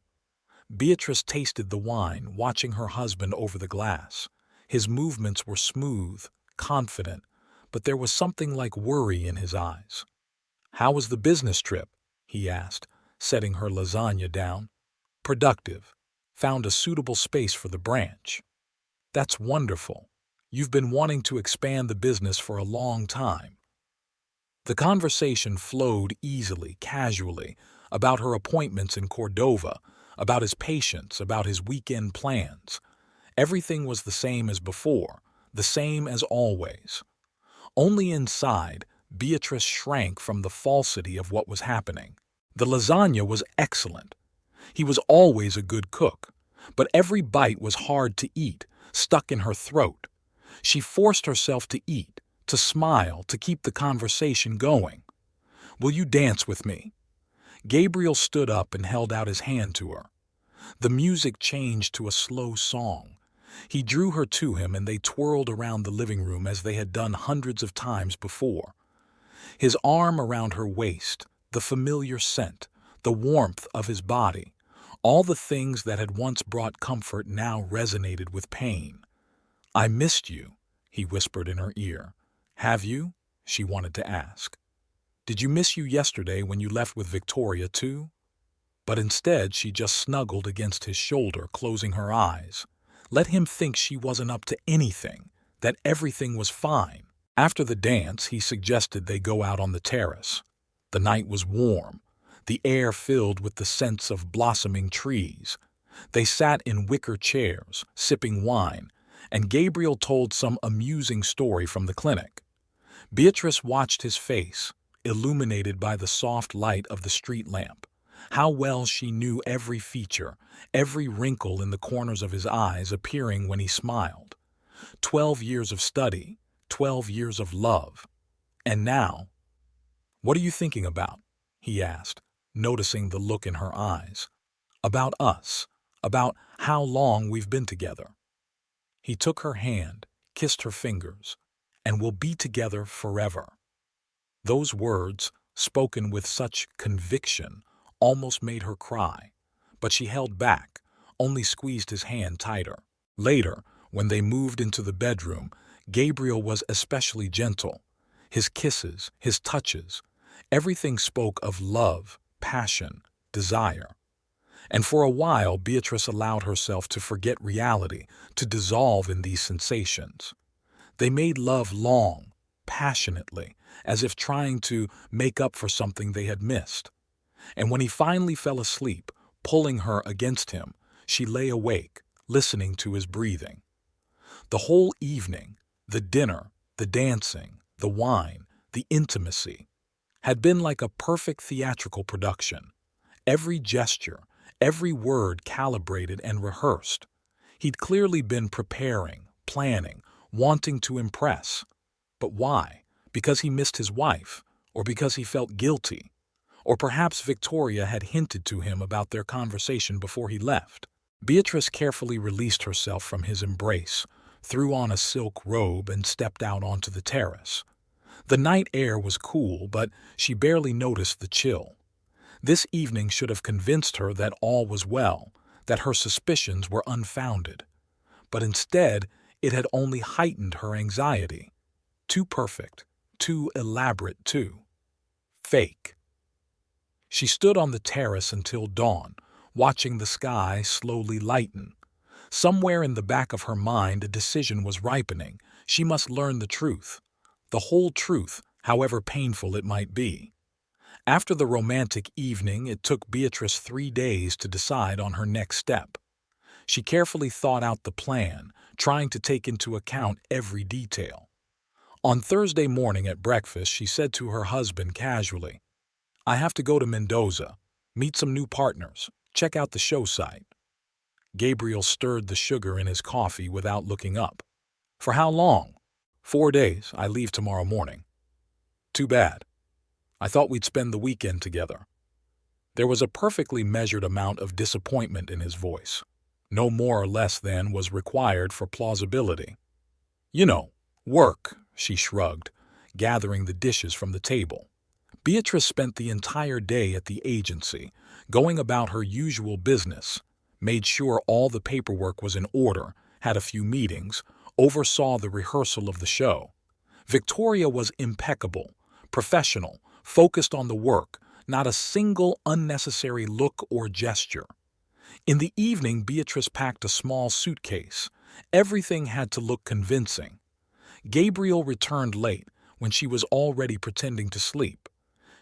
Beatrice tasted the wine, watching her husband over the glass. His movements were smooth, confident, but there was something like worry in his eyes. "How was the business trip?" he asked, setting her lasagna down. "Productive. Found a suitable space for the branch." "That's wonderful. You've been wanting to expand the business for a long time." The conversation flowed easily, casually, about her appointments in Cordova, about his patients, about his weekend plans. Everything was the same as before, the same as always. Only inside, Beatrice shrank from the falsity of what was happening. The lasagna was excellent. He was always a good cook, but every bite was hard to eat, stuck in her throat. She forced herself to eat, to smile, to keep the conversation going. "Will you dance with me?" Gabriel stood up and held out his hand to her. The music changed to a slow song. He drew her to him and they twirled around the living room as they had done hundreds of times before. His arm around her waist, the familiar scent, the warmth of his body, all the things that had once brought comfort now resonated with pain. "I missed you," he whispered in her ear. "Have you?" she wanted to ask. "Did you miss you yesterday when you left with Victoria too?" But instead she just snuggled against his shoulder, closing her eyes. Let him think she wasn't up to anything, that everything was fine. After the dance, he suggested they go out on the terrace. The night was warm, the air filled with the scents of blossoming trees. They sat in wicker chairs, sipping wine, and Gabriel told some amusing story from the clinic. Beatrice watched his face, illuminated by the soft light of the street lamp. How well she knew every feature, every wrinkle in the corners of his eyes appearing when he smiled. 12 years of study, 12 years of love. And now, "What are you thinking about?" he asked, noticing the look in her eyes. "About us, about how long we've been together." He took her hand, kissed her fingers, "And we'll be together forever." Those words, spoken with such conviction, almost made her cry, but she held back, only squeezed his hand tighter. Later, when they moved into the bedroom, Gabriel was especially gentle. His kisses, his touches, everything spoke of love, passion, desire. And for a while, Beatrice allowed herself to forget reality, to dissolve in these sensations. They made love long, passionately, as if trying to make up for something they had missed. And when he finally fell asleep, pulling her against him, she lay awake, listening to his breathing. The whole evening, the dinner, the dancing, the wine, the intimacy, had been like a perfect theatrical production. Every gesture, every word calibrated and rehearsed. He'd clearly been preparing, planning, wanting to impress. But why? Because he missed his wife? Or because he felt guilty? Or perhaps Victoria had hinted to him about their conversation before he left. Beatrice carefully released herself from his embrace, threw on a silk robe, and stepped out onto the terrace. The night air was cool, but she barely noticed the chill. This evening should have convinced her that all was well, that her suspicions were unfounded. But instead, it had only heightened her anxiety. Too perfect, too elaborate, too fake. She stood on the terrace until dawn, watching the sky slowly lighten. Somewhere in the back of her mind, a decision was ripening. She must learn the truth. The whole truth, however painful it might be. After the romantic evening, it took Beatrice 3 days to decide on her next step. She carefully thought out the plan, trying to take into account every detail. On Thursday morning at breakfast, she said to her husband casually, "I have to go to Mendoza, meet some new partners, check out the show site." Gabriel stirred the sugar in his coffee without looking up. "For how long?" "4 days. I leave tomorrow morning." "Too bad. I thought we'd spend the weekend together." There was a perfectly measured amount of disappointment in his voice. No more or less than was required for plausibility. "You know, work," she shrugged, gathering the dishes from the table. Beatrice spent the entire day at the agency, going about her usual business, made sure all the paperwork was in order, had a few meetings, oversaw the rehearsal of the show. Victoria was impeccable, professional, focused on the work, not a single unnecessary look or gesture. In the evening, Beatrice packed a small suitcase. Everything had to look convincing. Gabriel returned late, when she was already pretending to sleep.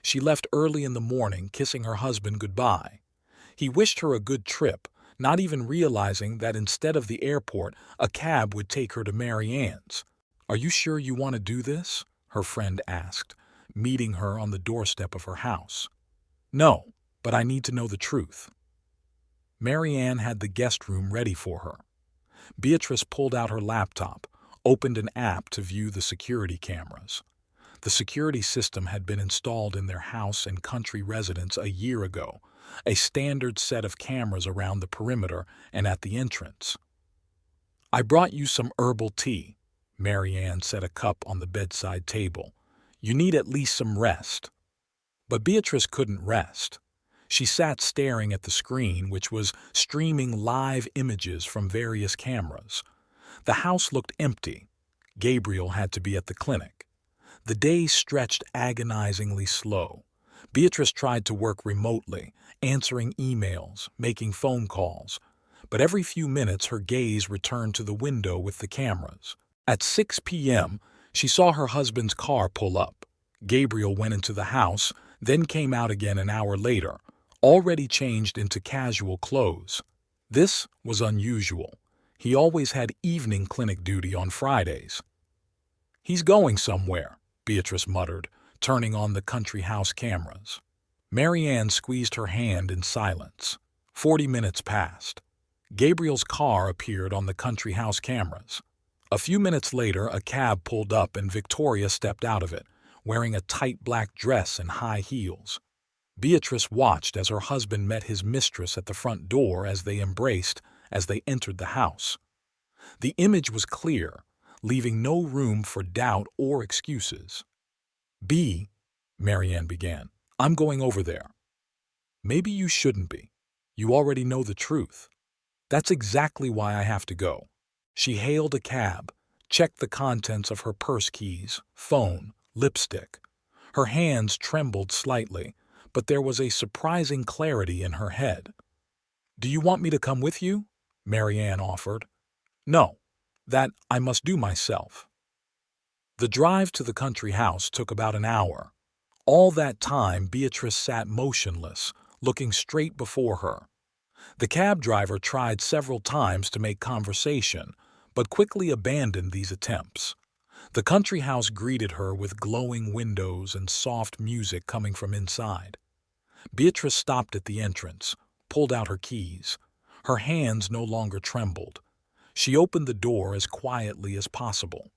She left early in the morning, kissing her husband goodbye. He wished her a good trip, not even realizing that instead of the airport, a cab would take her to Mary Ann's. "Are you sure you want to do this?" her friend asked, meeting her on the doorstep of her house. "No, but I need to know the truth." Mary Ann had the guest room ready for her. Beatrice pulled out her laptop, opened an app to view the security cameras. The security system had been installed in their house and country residence a year ago, a standard set of cameras around the perimeter and at the entrance. "I brought you some herbal tea," Mary Ann set a cup on the bedside table. "You need at least some rest." But Beatrice couldn't rest. She sat staring at the screen, which was streaming live images from various cameras. The house looked empty. Gabriel had to be at the clinic. The days stretched agonizingly slow. Beatrice tried to work remotely, answering emails, making phone calls. But every few minutes her gaze returned to the window with the cameras. At 6 p.m., she saw her husband's car pull up. Gabriel went into the house, then came out again an hour later, already changed into casual clothes. This was unusual. He always had evening clinic duty on Fridays. "He's going somewhere," Beatrice muttered, turning on the country house cameras. Mary Ann squeezed her hand in silence. 40 minutes passed. Gabriel's car appeared on the country house cameras. A few minutes later, a cab pulled up and Victoria stepped out of it, wearing a tight black dress and high heels. Beatrice watched as her husband met his mistress at the front door as they embraced as they entered the house. The image was clear, leaving no room for doubt or excuses. "B," Mary Ann began, "I'm going over there." "Maybe you shouldn't be. You already know the truth." "That's exactly why I have to go." She hailed a cab, checked the contents of her purse keys, phone, lipstick. Her hands trembled slightly, but there was a surprising clarity in her head. Do you want me to come with you? Marianne offered. No, that I must do myself. The drive to the country house took about an hour. All that time Beatrice sat motionless, looking straight before her. The cab driver tried several times to make conversation, but quickly abandoned these attempts. The country house greeted her with glowing windows and soft music coming from inside. Beatrice stopped at the entrance, pulled out her keys. Her hands no longer trembled. She opened the door as quietly as possible.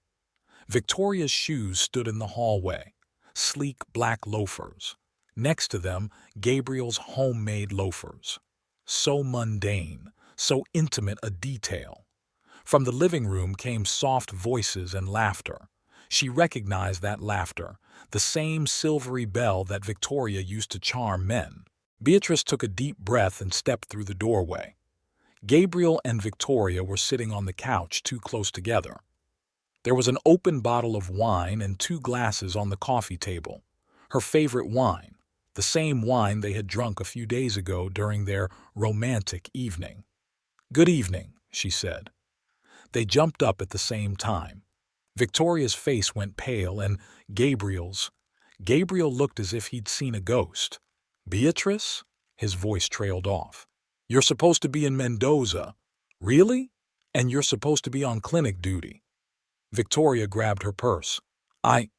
Victoria's shoes stood in the hallway, sleek black loafers. Next to them, Gabriel's homemade loafers. So mundane, so intimate a detail. From the living room came soft voices and laughter. She recognized that laughter, the same silvery bell that Victoria used to charm men. Beatrice took a deep breath and stepped through the doorway. Gabriel and Victoria were sitting on the couch too close together. There was an open bottle of wine and 2 glasses on the coffee table. Her favorite wine, the same wine they had drunk a few days ago during their romantic evening. "Good evening," she said. They jumped up at the same time. Victoria's face went pale and Gabriel's. Gabriel looked as if he'd seen a ghost. "Beatrice?" His voice trailed off. "You're supposed to be in Mendoza." "Really? And you're supposed to be on clinic duty." Victoria grabbed her purse. I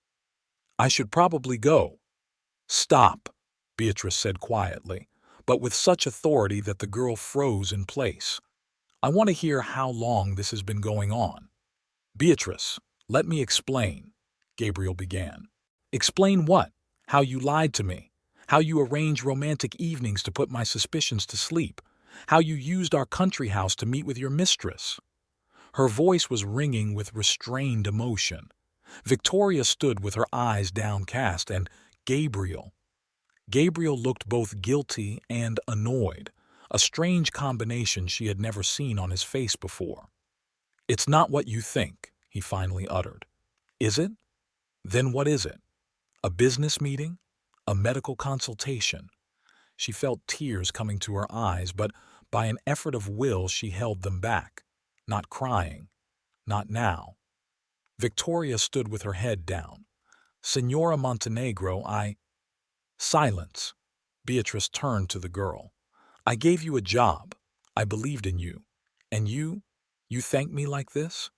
should probably go." "Stop," Beatrice said quietly, but with such authority that the girl froze in place. "I want to hear how long this has been going on." "Beatrice, let me explain," Gabriel began. "Explain what? How you lied to me? How you arranged romantic evenings to put my suspicions to sleep? How you used our country house to meet with your mistress?" Her voice was ringing with restrained emotion. Victoria stood with her eyes downcast, and Gabriel. Gabriel looked both guilty and annoyed, a strange combination she had never seen on his face before. "It's not what you think," he finally uttered. "Is it? Then what is it? A business meeting? A medical consultation?" She felt tears coming to her eyes, but by an effort of will she held them back. Not crying. Not now. Victoria stood with her head down. "Signora Montenegro, Silence. Beatrice turned to the girl. "I gave you a job. I believed in you. And you thank me like this?"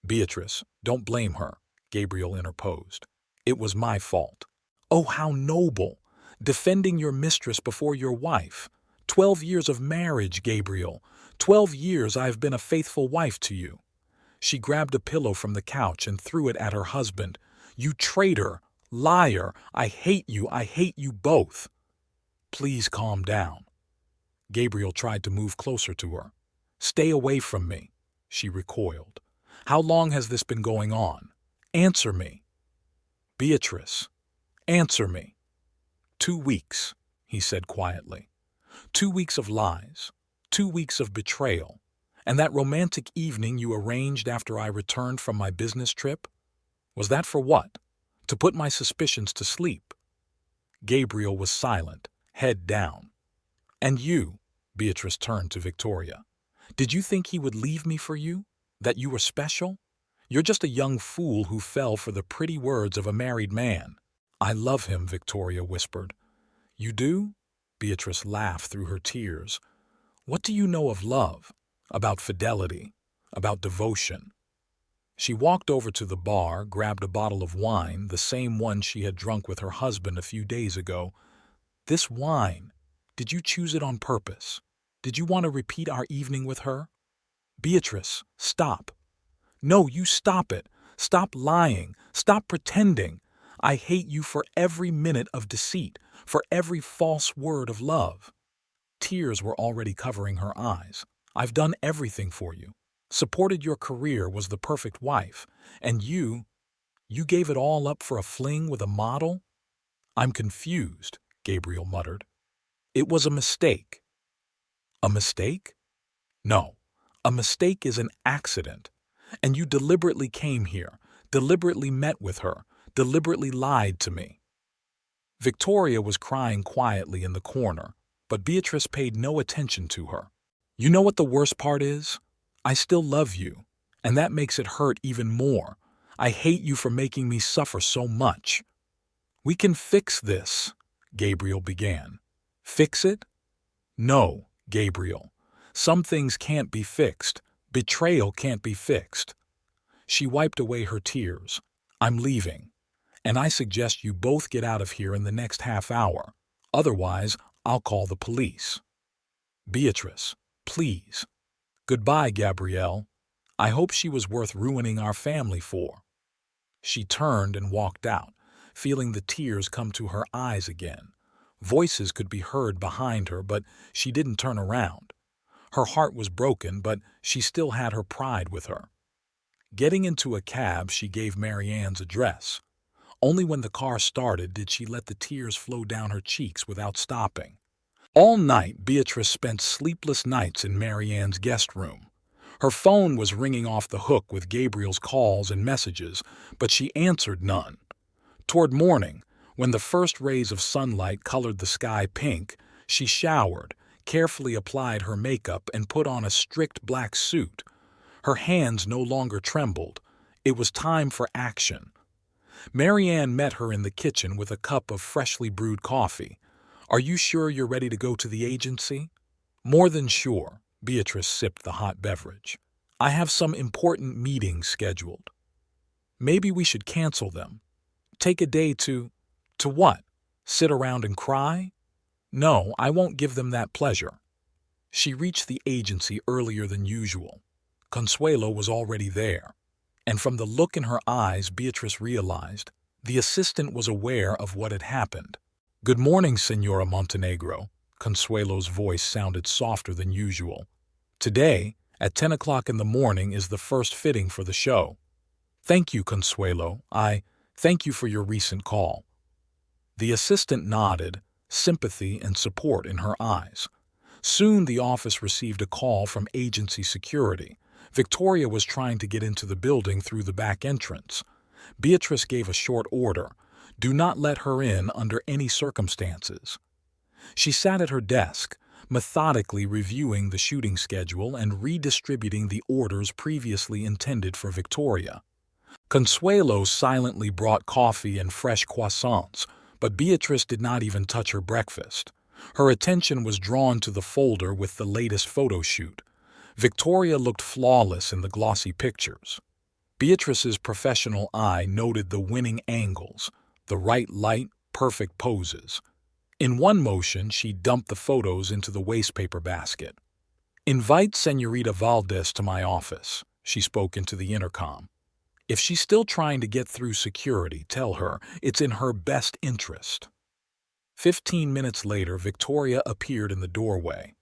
"Beatrice, don't blame her," Gabriel interposed. "It was my fault." "Oh, how noble! Defending your mistress before your wife. 12 years of marriage, Gabriel. 12 years I have been a faithful wife to you." She grabbed a pillow from the couch and threw it at her husband. "You traitor! Liar! I hate you both!" "Please calm down." Gabriel tried to move closer to her. "Stay away from me," she recoiled. "How long has this been going on? Answer me." "Beatrice, answer me." 2 weeks, he said quietly. 2 weeks of lies, 2 weeks of betrayal, and that romantic evening you arranged after I returned from my business trip? Was that for what? To put my suspicions to sleep?" Gabriel was silent, head down. "And you," Beatrice turned to Victoria, "did you think he would leave me for you? That you were special? You're just a young fool who fell for the pretty words of a married man." "I love him," Victoria whispered. "You do?" Beatrice laughed through her tears. "What do you know of love? About fidelity? About devotion?" She walked over to the bar, grabbed a bottle of wine, the same one she had drunk with her husband a few days ago. "This wine, did you choose it on purpose? Did you want to repeat our evening with her?" "Beatrice, stop." "No, you stop it. Stop lying. Stop pretending. I hate you for every minute of deceit, for every false word of love." Tears were already covering her eyes. "I've done everything for you. Supported your career, was the perfect wife. And you gave it all up for a fling with a model?" "I'm confused," Gabriel muttered. "It was a mistake." "A mistake?" "No. A mistake is an accident. And you deliberately came here, deliberately met with her, deliberately lied to me." Victoria was crying quietly in the corner, but Beatrice paid no attention to her. You know what the worst part is? I still love you, and that makes it hurt even more. I hate you for making me suffer so much. We can fix this, Gabriel began. Fix it? No, Gabriel. Some things can't be fixed. Betrayal can't be fixed. She wiped away her tears. I'm leaving, and I suggest you both get out of here in the next half hour. Otherwise, I'll call the police. Beatrice, please. Goodbye, Gabrielle. I hope she was worth ruining our family for. She turned and walked out, feeling the tears come to her eyes again. Voices could be heard behind her, but she didn't turn around. Her heart was broken, but she still had her pride with her. Getting into a cab, she gave Marianne's address. Only when the car started did she let the tears flow down her cheeks without stopping. All night, Beatrice spent sleepless nights in Marianne's guest room. Her phone was ringing off the hook with Gabriel's calls and messages, but she answered none. Toward morning, when the first rays of sunlight colored the sky pink, she showered, carefully applied her makeup, and put on a strict black suit. Her hands no longer trembled. It was time for action. Marianne met her in the kitchen with a cup of freshly brewed coffee. Are you sure you're ready to go to the agency? More than sure, Beatrice sipped the hot beverage. I have some important meetings scheduled. Maybe we should cancel them. Take a day to what? Sit around and cry? No, I won't give them that pleasure. She reached the agency earlier than usual. Consuelo was already there, and from the look in her eyes, Beatrice realized the assistant was aware of what had happened. Good morning, Senora Montenegro. Consuelo's voice sounded softer than usual. Today, at 10 o'clock in the morning, is the first fitting for the show. Thank you, Consuelo. Thank you for your recent call. The assistant nodded, sympathy and support in her eyes. Soon the office received a call from agency security. Victoria was trying to get into the building through the back entrance. Beatrice gave a short order. Do not let her in under any circumstances. She sat at her desk, methodically reviewing the shooting schedule and redistributing the orders previously intended for Victoria. Consuelo silently brought coffee and fresh croissants, but Beatrice did not even touch her breakfast. Her attention was drawn to the folder with the latest photo shoot. Victoria looked flawless in the glossy pictures. Beatrice's professional eye noted the winning angles, the right light, perfect poses. In one motion, she dumped the photos into the wastepaper basket. Invite Senorita Valdez to my office, she spoke into the intercom. If she's still trying to get through security, tell her it's in her best interest. 15 minutes later, Victoria appeared in the doorway.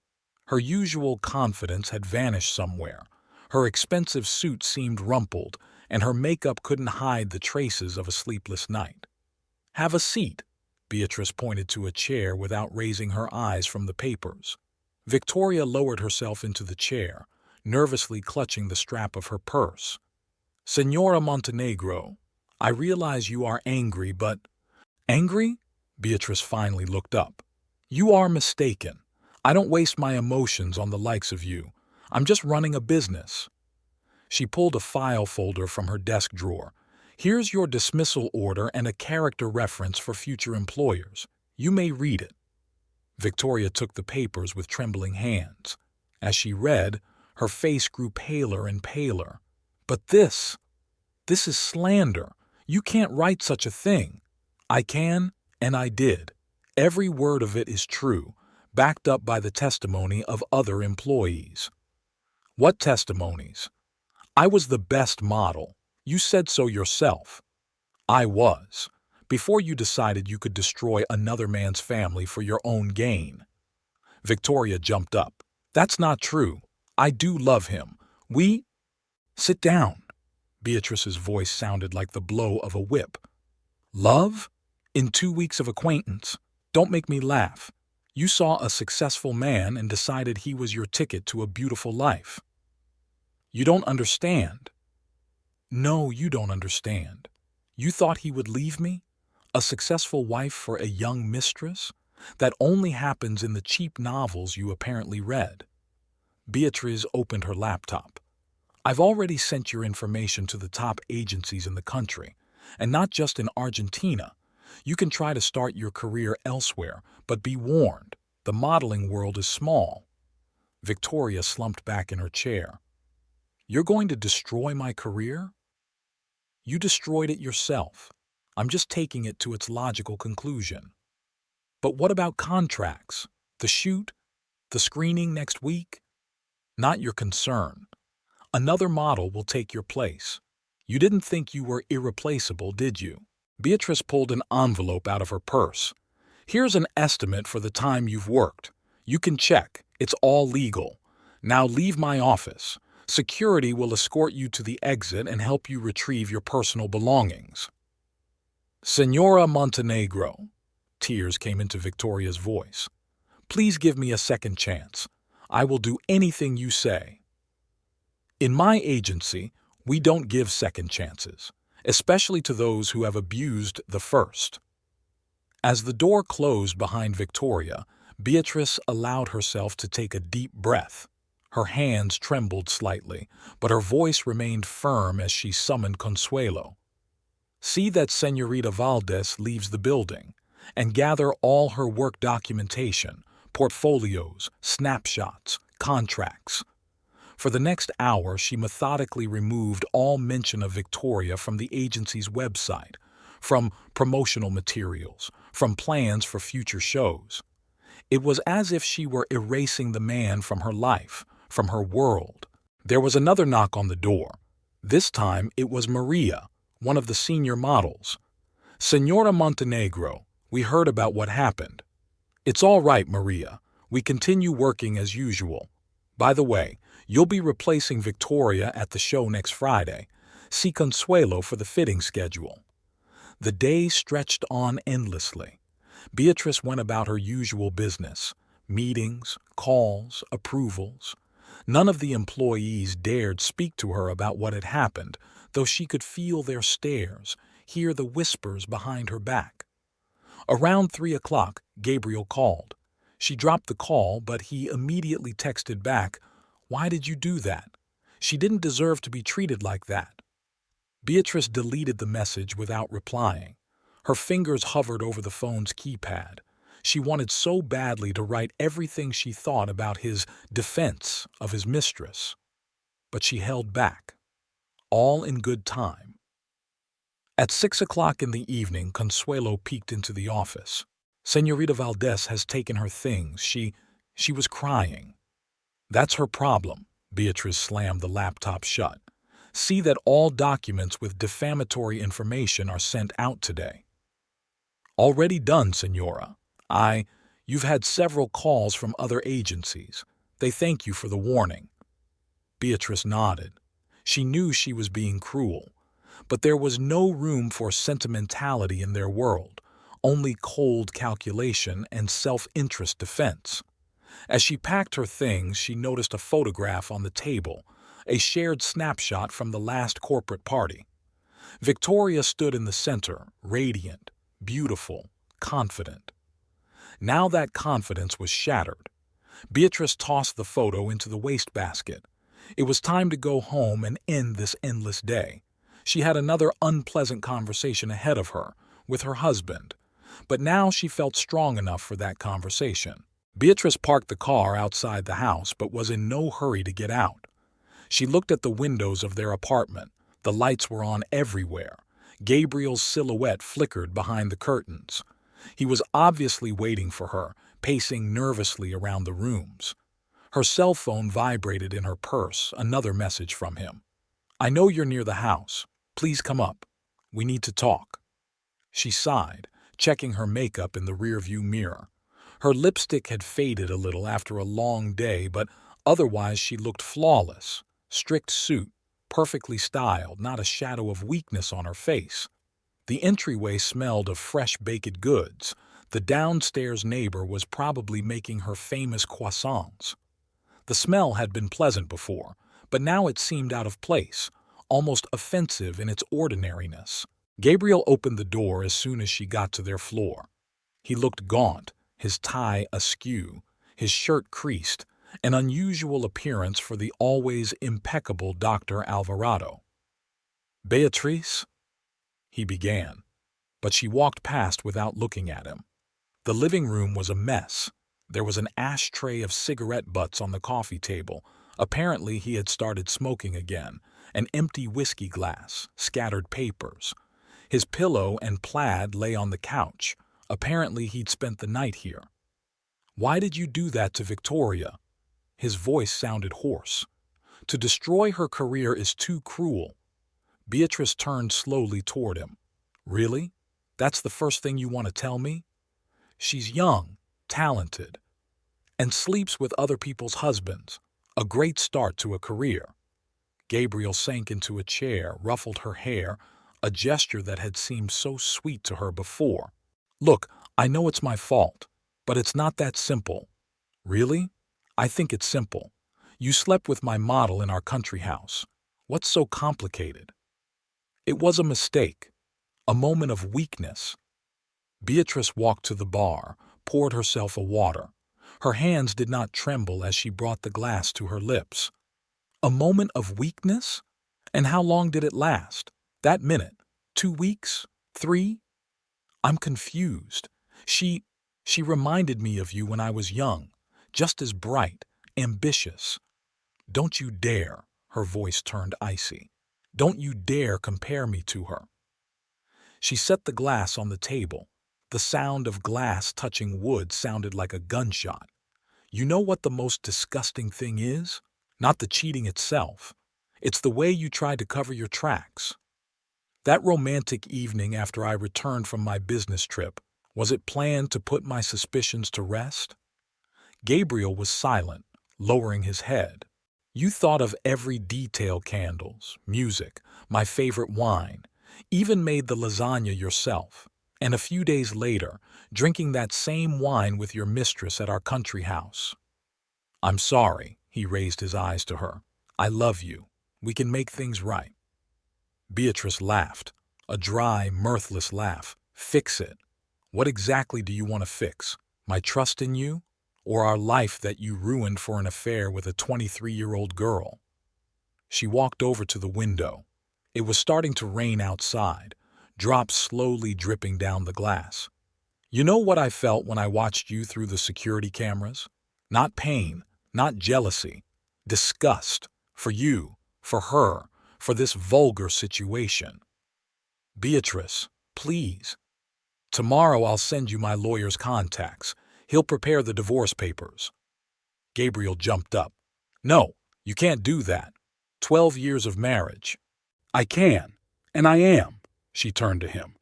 Her usual confidence had vanished somewhere. Her expensive suit seemed rumpled, and her makeup couldn't hide the traces of a sleepless night. Have a seat. Beatrice pointed to a chair without raising her eyes from the papers. Victoria lowered herself into the chair, nervously clutching the strap of her purse. Senora Montenegro, I realize you are angry, but— Angry? Beatrice finally looked up. You are mistaken. I don't waste my emotions on the likes of you. I'm just running a business. She pulled a file folder from her desk drawer. Here's your dismissal order and a character reference for future employers. You may read it. Victoria took the papers with trembling hands. As she read, her face grew paler and paler. But this is slander. You can't write such a thing. I can, and I did. Every word of it is true, backed up by the testimony of other employees. What testimonies? I was the best model. You said so yourself. I was, before you decided you could destroy another man's family for your own gain. Victoria jumped up. That's not true. I do love him. Sit down. Beatrice's voice sounded like the blow of a whip. Love? In 2 weeks of acquaintance? Don't make me laugh. You saw a successful man and decided he was your ticket to a beautiful life. You don't understand. No, you don't understand. You thought he would leave me? A successful wife for a young mistress? That only happens in the cheap novels you apparently read. Beatrice opened her laptop. I've already sent your information to the top agencies in the country, and not just in Argentina. You can try to start your career elsewhere, but be warned, the modeling world is small. Victoria slumped back in her chair. You're going to destroy my career? You destroyed it yourself. I'm just taking it to its logical conclusion. But what about contracts? The shoot? The screening next week? Not your concern. Another model will take your place. You didn't think you were irreplaceable, did you? Beatrice pulled an envelope out of her purse. Here's an estimate for the time you've worked. You can check. It's all legal. Now leave my office. Security will escort you to the exit and help you retrieve your personal belongings. Senora Montenegro. Tears came into Victoria's voice. Please give me a second chance. I will do anything you say. In my agency, we don't give second chances, especially to those who have abused the first. As the door closed behind Victoria, Beatrice allowed herself to take a deep breath. Her hands trembled slightly, but her voice remained firm as she summoned Consuelo. See that Señorita Valdez leaves the building, and gather all her work documentation, portfolios, snapshots, contracts. For the next hour, she methodically removed all mention of Victoria from the agency's website, from promotional materials, from plans for future shows. It was as if she were erasing the man from her life, from her world. There was another knock on the door. This time it was Maria, one of the senior models. Senora Montenegro, we heard about what happened. It's all right, Maria. We continue working as usual. By the way, you'll be replacing Victoria at the show next Friday. See Consuelo for the fitting schedule. The days stretched on endlessly. Beatrice went about her usual business. Meetings, calls, approvals. None of the employees dared speak to her about what had happened, though she could feel their stares, hear the whispers behind her back. Around 3 o'clock, Gabriel called. She dropped the call, but he immediately texted back, "Why did you do that? She didn't deserve to be treated like that." Beatrice deleted the message without replying. Her fingers hovered over the phone's keypad. She wanted so badly to write everything she thought about his defense of his mistress. But she held back. All in good time. At 6 o'clock in the evening, Consuelo peeked into the office. Señorita Valdez has taken her things. She was crying. That's her problem. Beatrice slammed the laptop shut. See that all documents with defamatory information are sent out today. Already done, Senora. You've had several calls from other agencies. They thank you for the warning. Beatrice nodded. She knew she was being cruel, but there was no room for sentimentality in their world, only cold calculation and self-interest defense. As she packed her things, she noticed a photograph on the table, a shared snapshot from the last corporate party. Victoria stood in the center, radiant, beautiful, confident. Now that confidence was shattered. Beatrice tossed the photo into the wastebasket. It was time to go home and end this endless day. She had another unpleasant conversation ahead of her, with her husband. But now she felt strong enough for that conversation. Beatrice parked the car outside the house but was in no hurry to get out. She looked at the windows of their apartment. The lights were on everywhere. Gabriel's silhouette flickered behind the curtains. He was obviously waiting for her, pacing nervously around the rooms. Her cell phone vibrated in her purse, another message from him. "I know you're near the house. Please come up. We need to talk." She sighed, checking her makeup in the rearview mirror. Her lipstick had faded a little after a long day, but otherwise she looked flawless. Strict suit, perfectly styled, not a shadow of weakness on her face. The entryway smelled of fresh baked goods. The downstairs neighbor was probably making her famous croissants. The smell had been pleasant before, but now it seemed out of place, almost offensive in its ordinariness. Gabriel opened the door as soon as she got to their floor. He looked gaunt, his tie askew, his shirt creased, an unusual appearance for the always impeccable Dr. Alvarado. "Beatrice?" he began, but she walked past without looking at him. The living room was a mess. There was an ashtray of cigarette butts on the coffee table. Apparently he had started smoking again. An empty whiskey glass, scattered papers. His pillow and plaid lay on the couch. Apparently he'd spent the night here. "Why did you do that to Victoria?" His voice sounded hoarse. "To destroy her career is too cruel." Beatrice turned slowly toward him. "Really? That's the first thing you want to tell me? She's young, talented, and sleeps with other people's husbands. A great start to a career." Gabriel sank into a chair, ruffled her hair, a gesture that had seemed so sweet to her before. "Look, I know it's my fault, but it's not that simple." "Really? I think it's simple. You slept with my model in our country house. What's so complicated?" "It was a mistake, a moment of weakness." Beatrice walked to the bar, poured herself a water. Her hands did not tremble as she brought the glass to her lips. "A moment of weakness? And how long did it last? That minute? 2 weeks? 3? I'm confused. She reminded me of you when I was young, just as bright, ambitious. Don't you dare," her voice turned icy. "Don't you dare compare me to her." She set the glass on the table. The sound of glass touching wood sounded like a gunshot. "You know what the most disgusting thing is? Not the cheating itself. It's the way you tried to cover your tracks. That romantic evening after I returned from my business trip, was it planned to put my suspicions to rest?" Gabriel was silent, lowering his head. "You thought of every detail: candles, music, my favorite wine, even made the lasagna yourself. And a few days later, drinking that same wine with your mistress at our country house." "I'm sorry," he raised his eyes to her. "I love you. We can make things right." Beatrice laughed, a dry, mirthless laugh. "Fix it? What exactly do you want to fix? My trust in you? Or our life that you ruined for an affair with a 23-year-old girl?" She walked over to the window. It was starting to rain outside, drops slowly dripping down the glass. "You know what I felt when I watched you through the security cameras? Not pain, not jealousy. Disgust. For you, for her, for this vulgar situation. Beatrice, please. Tomorrow I'll send you my lawyer's contacts. He'll prepare the divorce papers." Gabriel jumped up. "No, you can't do that. 12 years of marriage." "I can, and I am." She turned to him.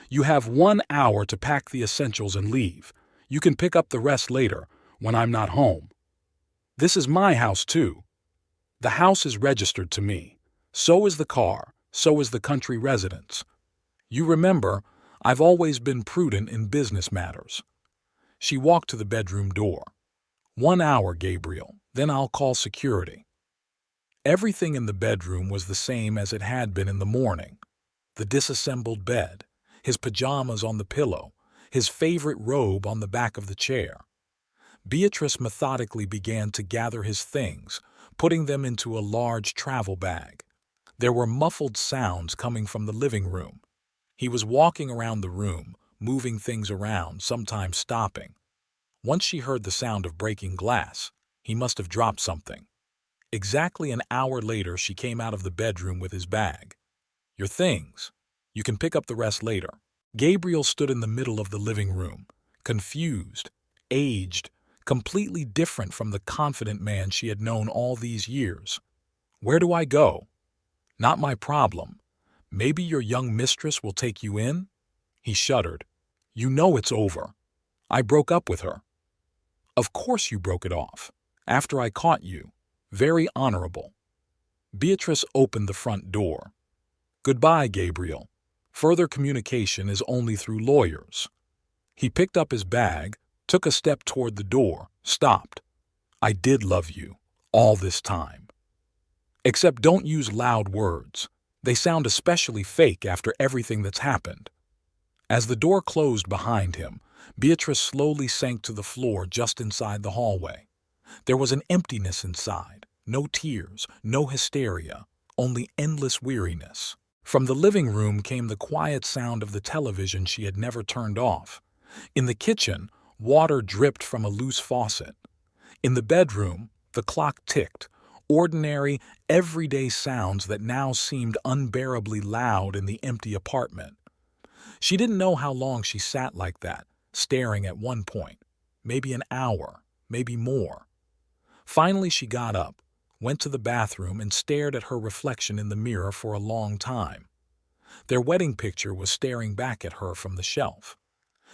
"You have 1 hour to pack the essentials and leave. You can pick up the rest later, when I'm not home. This is my house, too. The house is registered to me. So is the car. So is the country residence. You remember, I've always been prudent in business matters." She walked to the bedroom door. 1 hour, Gabriel, then I'll call security." Everything in the bedroom was the same as it had been in the morning. The disassembled bed, his pajamas on the pillow, his favorite robe on the back of the chair. Beatrice methodically began to gather his things, putting them into a large travel bag. There were muffled sounds coming from the living room. He was walking around the room, moving things around, sometimes stopping. Once she heard the sound of breaking glass. He must have dropped something. Exactly an hour later, she came out of the bedroom with his bag. "Your things. You can pick up the rest later." Gabriel stood in the middle of the living room, confused, aged, completely different from the confident man she had known all these years. "Where do I go?" "Not my problem. Maybe your young mistress will take you in?" He shuddered. "You know it's over. I broke up with her." "Of course you broke it off. After I caught you. Very honorable." Beatrice opened the front door. "Goodbye, Gabriel. Further communication is only through lawyers." He picked up his bag, took a step toward the door, stopped. "I did love you, all this time. Except don't use loud words. They sound especially fake after everything that's happened." As the door closed behind him, Beatrice slowly sank to the floor just inside the hallway. There was an emptiness inside. No tears, no hysteria, only endless weariness. From the living room came the quiet sound of the television she had never turned off. In the kitchen, water dripped from a loose faucet. In the bedroom, the clock ticked, ordinary, everyday sounds that now seemed unbearably loud in the empty apartment. She didn't know how long she sat like that, staring at one point. Maybe an hour, maybe more. Finally, she got up, went to the bathroom, and stared at her reflection in the mirror for a long time. Their wedding picture was staring back at her from the shelf.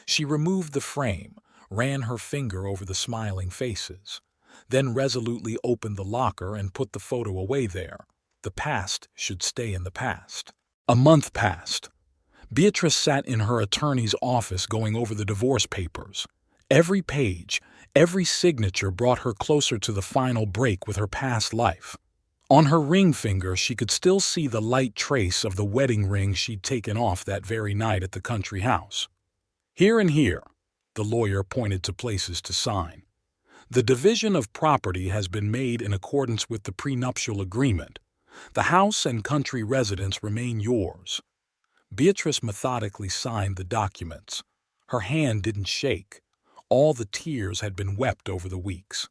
She removed the frame, ran her finger over the smiling faces, then resolutely opened the locker and put the photo away there. The past should stay in the past. A month passed. Beatrice sat in her attorney's office going over the divorce papers. Every page, every signature brought her closer to the final break with her past life. On her ring finger, she could still see the light trace of the wedding ring she'd taken off that very night at the country house. Here and here, the lawyer pointed to places to sign. The division of property has been made in accordance with the prenuptial agreement. The house and country residence remain yours. Beatrice methodically signed the documents. Her hand didn't shake. All the tears had been wept over the weeks.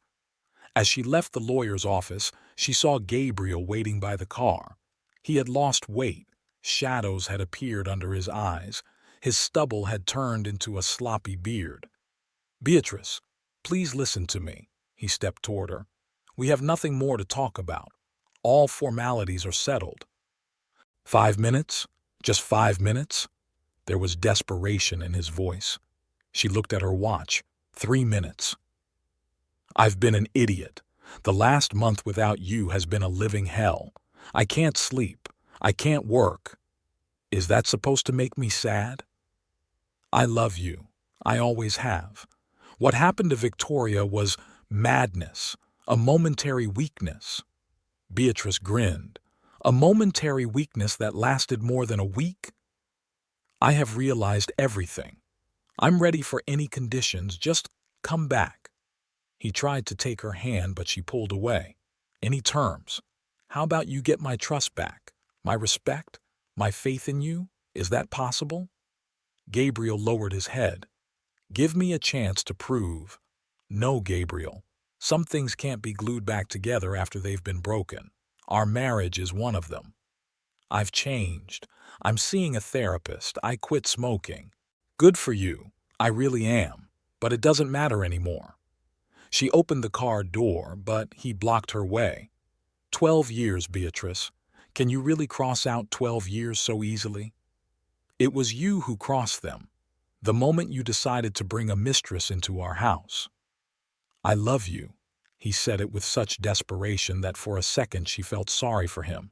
As she left the lawyer's office, she saw Gabriel waiting by the car. He had lost weight. Shadows had appeared under his eyes. His stubble had turned into a sloppy beard. "Beatrice, please listen to me," he stepped toward her. "We have nothing more to talk about. All formalities are settled." 5 minutes? Just 5 minutes? There was desperation in his voice. She looked at her watch. 3 minutes. "I've been an idiot. The last month without you has been a living hell. I can't sleep. I can't work. Is that supposed to make me sad? I love you. I always have. What happened to Victoria was madness, a momentary weakness." Beatrice grinned. "A momentary weakness that lasted more than a week? I have realized everything. I'm ready for any conditions. Just come back." He tried to take her hand, but she pulled away. "Any terms? How about you get my trust back? My respect? My faith in you? Is that possible?" Gabriel lowered his head. "Give me a chance to prove." "No, Gabriel. Some things can't be glued back together after they've been broken. Our marriage is one of them. I've changed. I'm seeing a therapist. I quit smoking. Good for you. I really am. But it doesn't matter anymore." She opened the car door, but he blocked her way. 12 years, Beatrice. Can you really cross out 12 years so easily? It was you who crossed them, the moment you decided to bring a mistress into our house. "I love you." He said it with such desperation that for a second she felt sorry for him.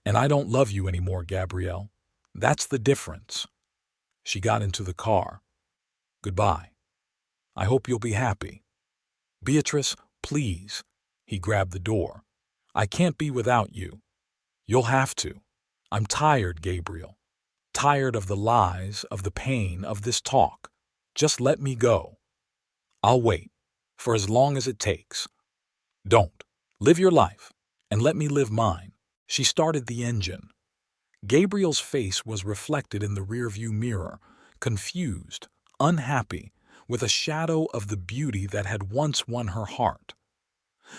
"And I don't love you anymore, Gabrielle. That's the difference." She got into the car. "Goodbye. I hope you'll be happy." "Beatrice, please." He grabbed the door. "I can't be without you. You'll have to. I'm tired, Gabriel. Tired of the lies, of the pain, of this talk. Just let me go. I'll wait, for as long as it takes. Don't. Live your life, and let me live mine." She started the engine. Gabriel's face was reflected in the rearview mirror, confused, unhappy, with a shadow of the beauty that had once won her heart.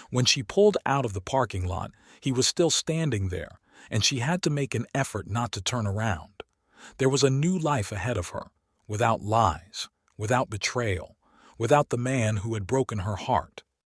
When she pulled out of the parking lot, he was still standing there, and she had to make an effort not to turn around. There was a new life ahead of her, without lies, without betrayal, without the man who had broken her heart.